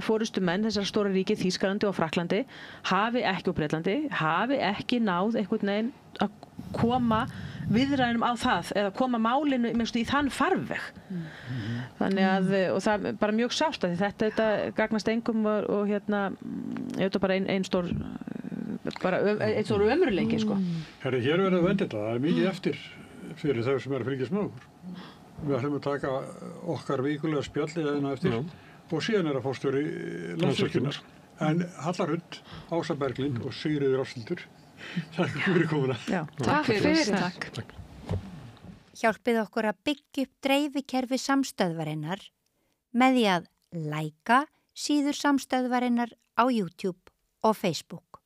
forystumenn, þessar stóra ríki, Þýskalandi og Frakklandi, hafi ekki og Bretlandi, hafi ekki náð einhvern veginn að koma viðræðum á það eða koma málinu í þann farveg. Þannig að, og það er bara mjög sárt að þetta gagnast engum og þetta bara ein stór ömurleiki, sko. Herri, hér verður að venda þetta, það mikið eftir fyrir þau sem að fylgjast með okkur. Við ætlum að taka okkar vikulega spjallið eða eftir og síðan að forstjóri Landsvirkjunar. En Halla Rut, Ása Berglind og Sigríður Áshildur, takk fyrir komuna. Já, takk fyrir. Takk. Hjálpið okkur að byggja upp dreifikerfi samstöðvarinnar með því að læka síður samstöðvarinnar á YouTube og Facebook.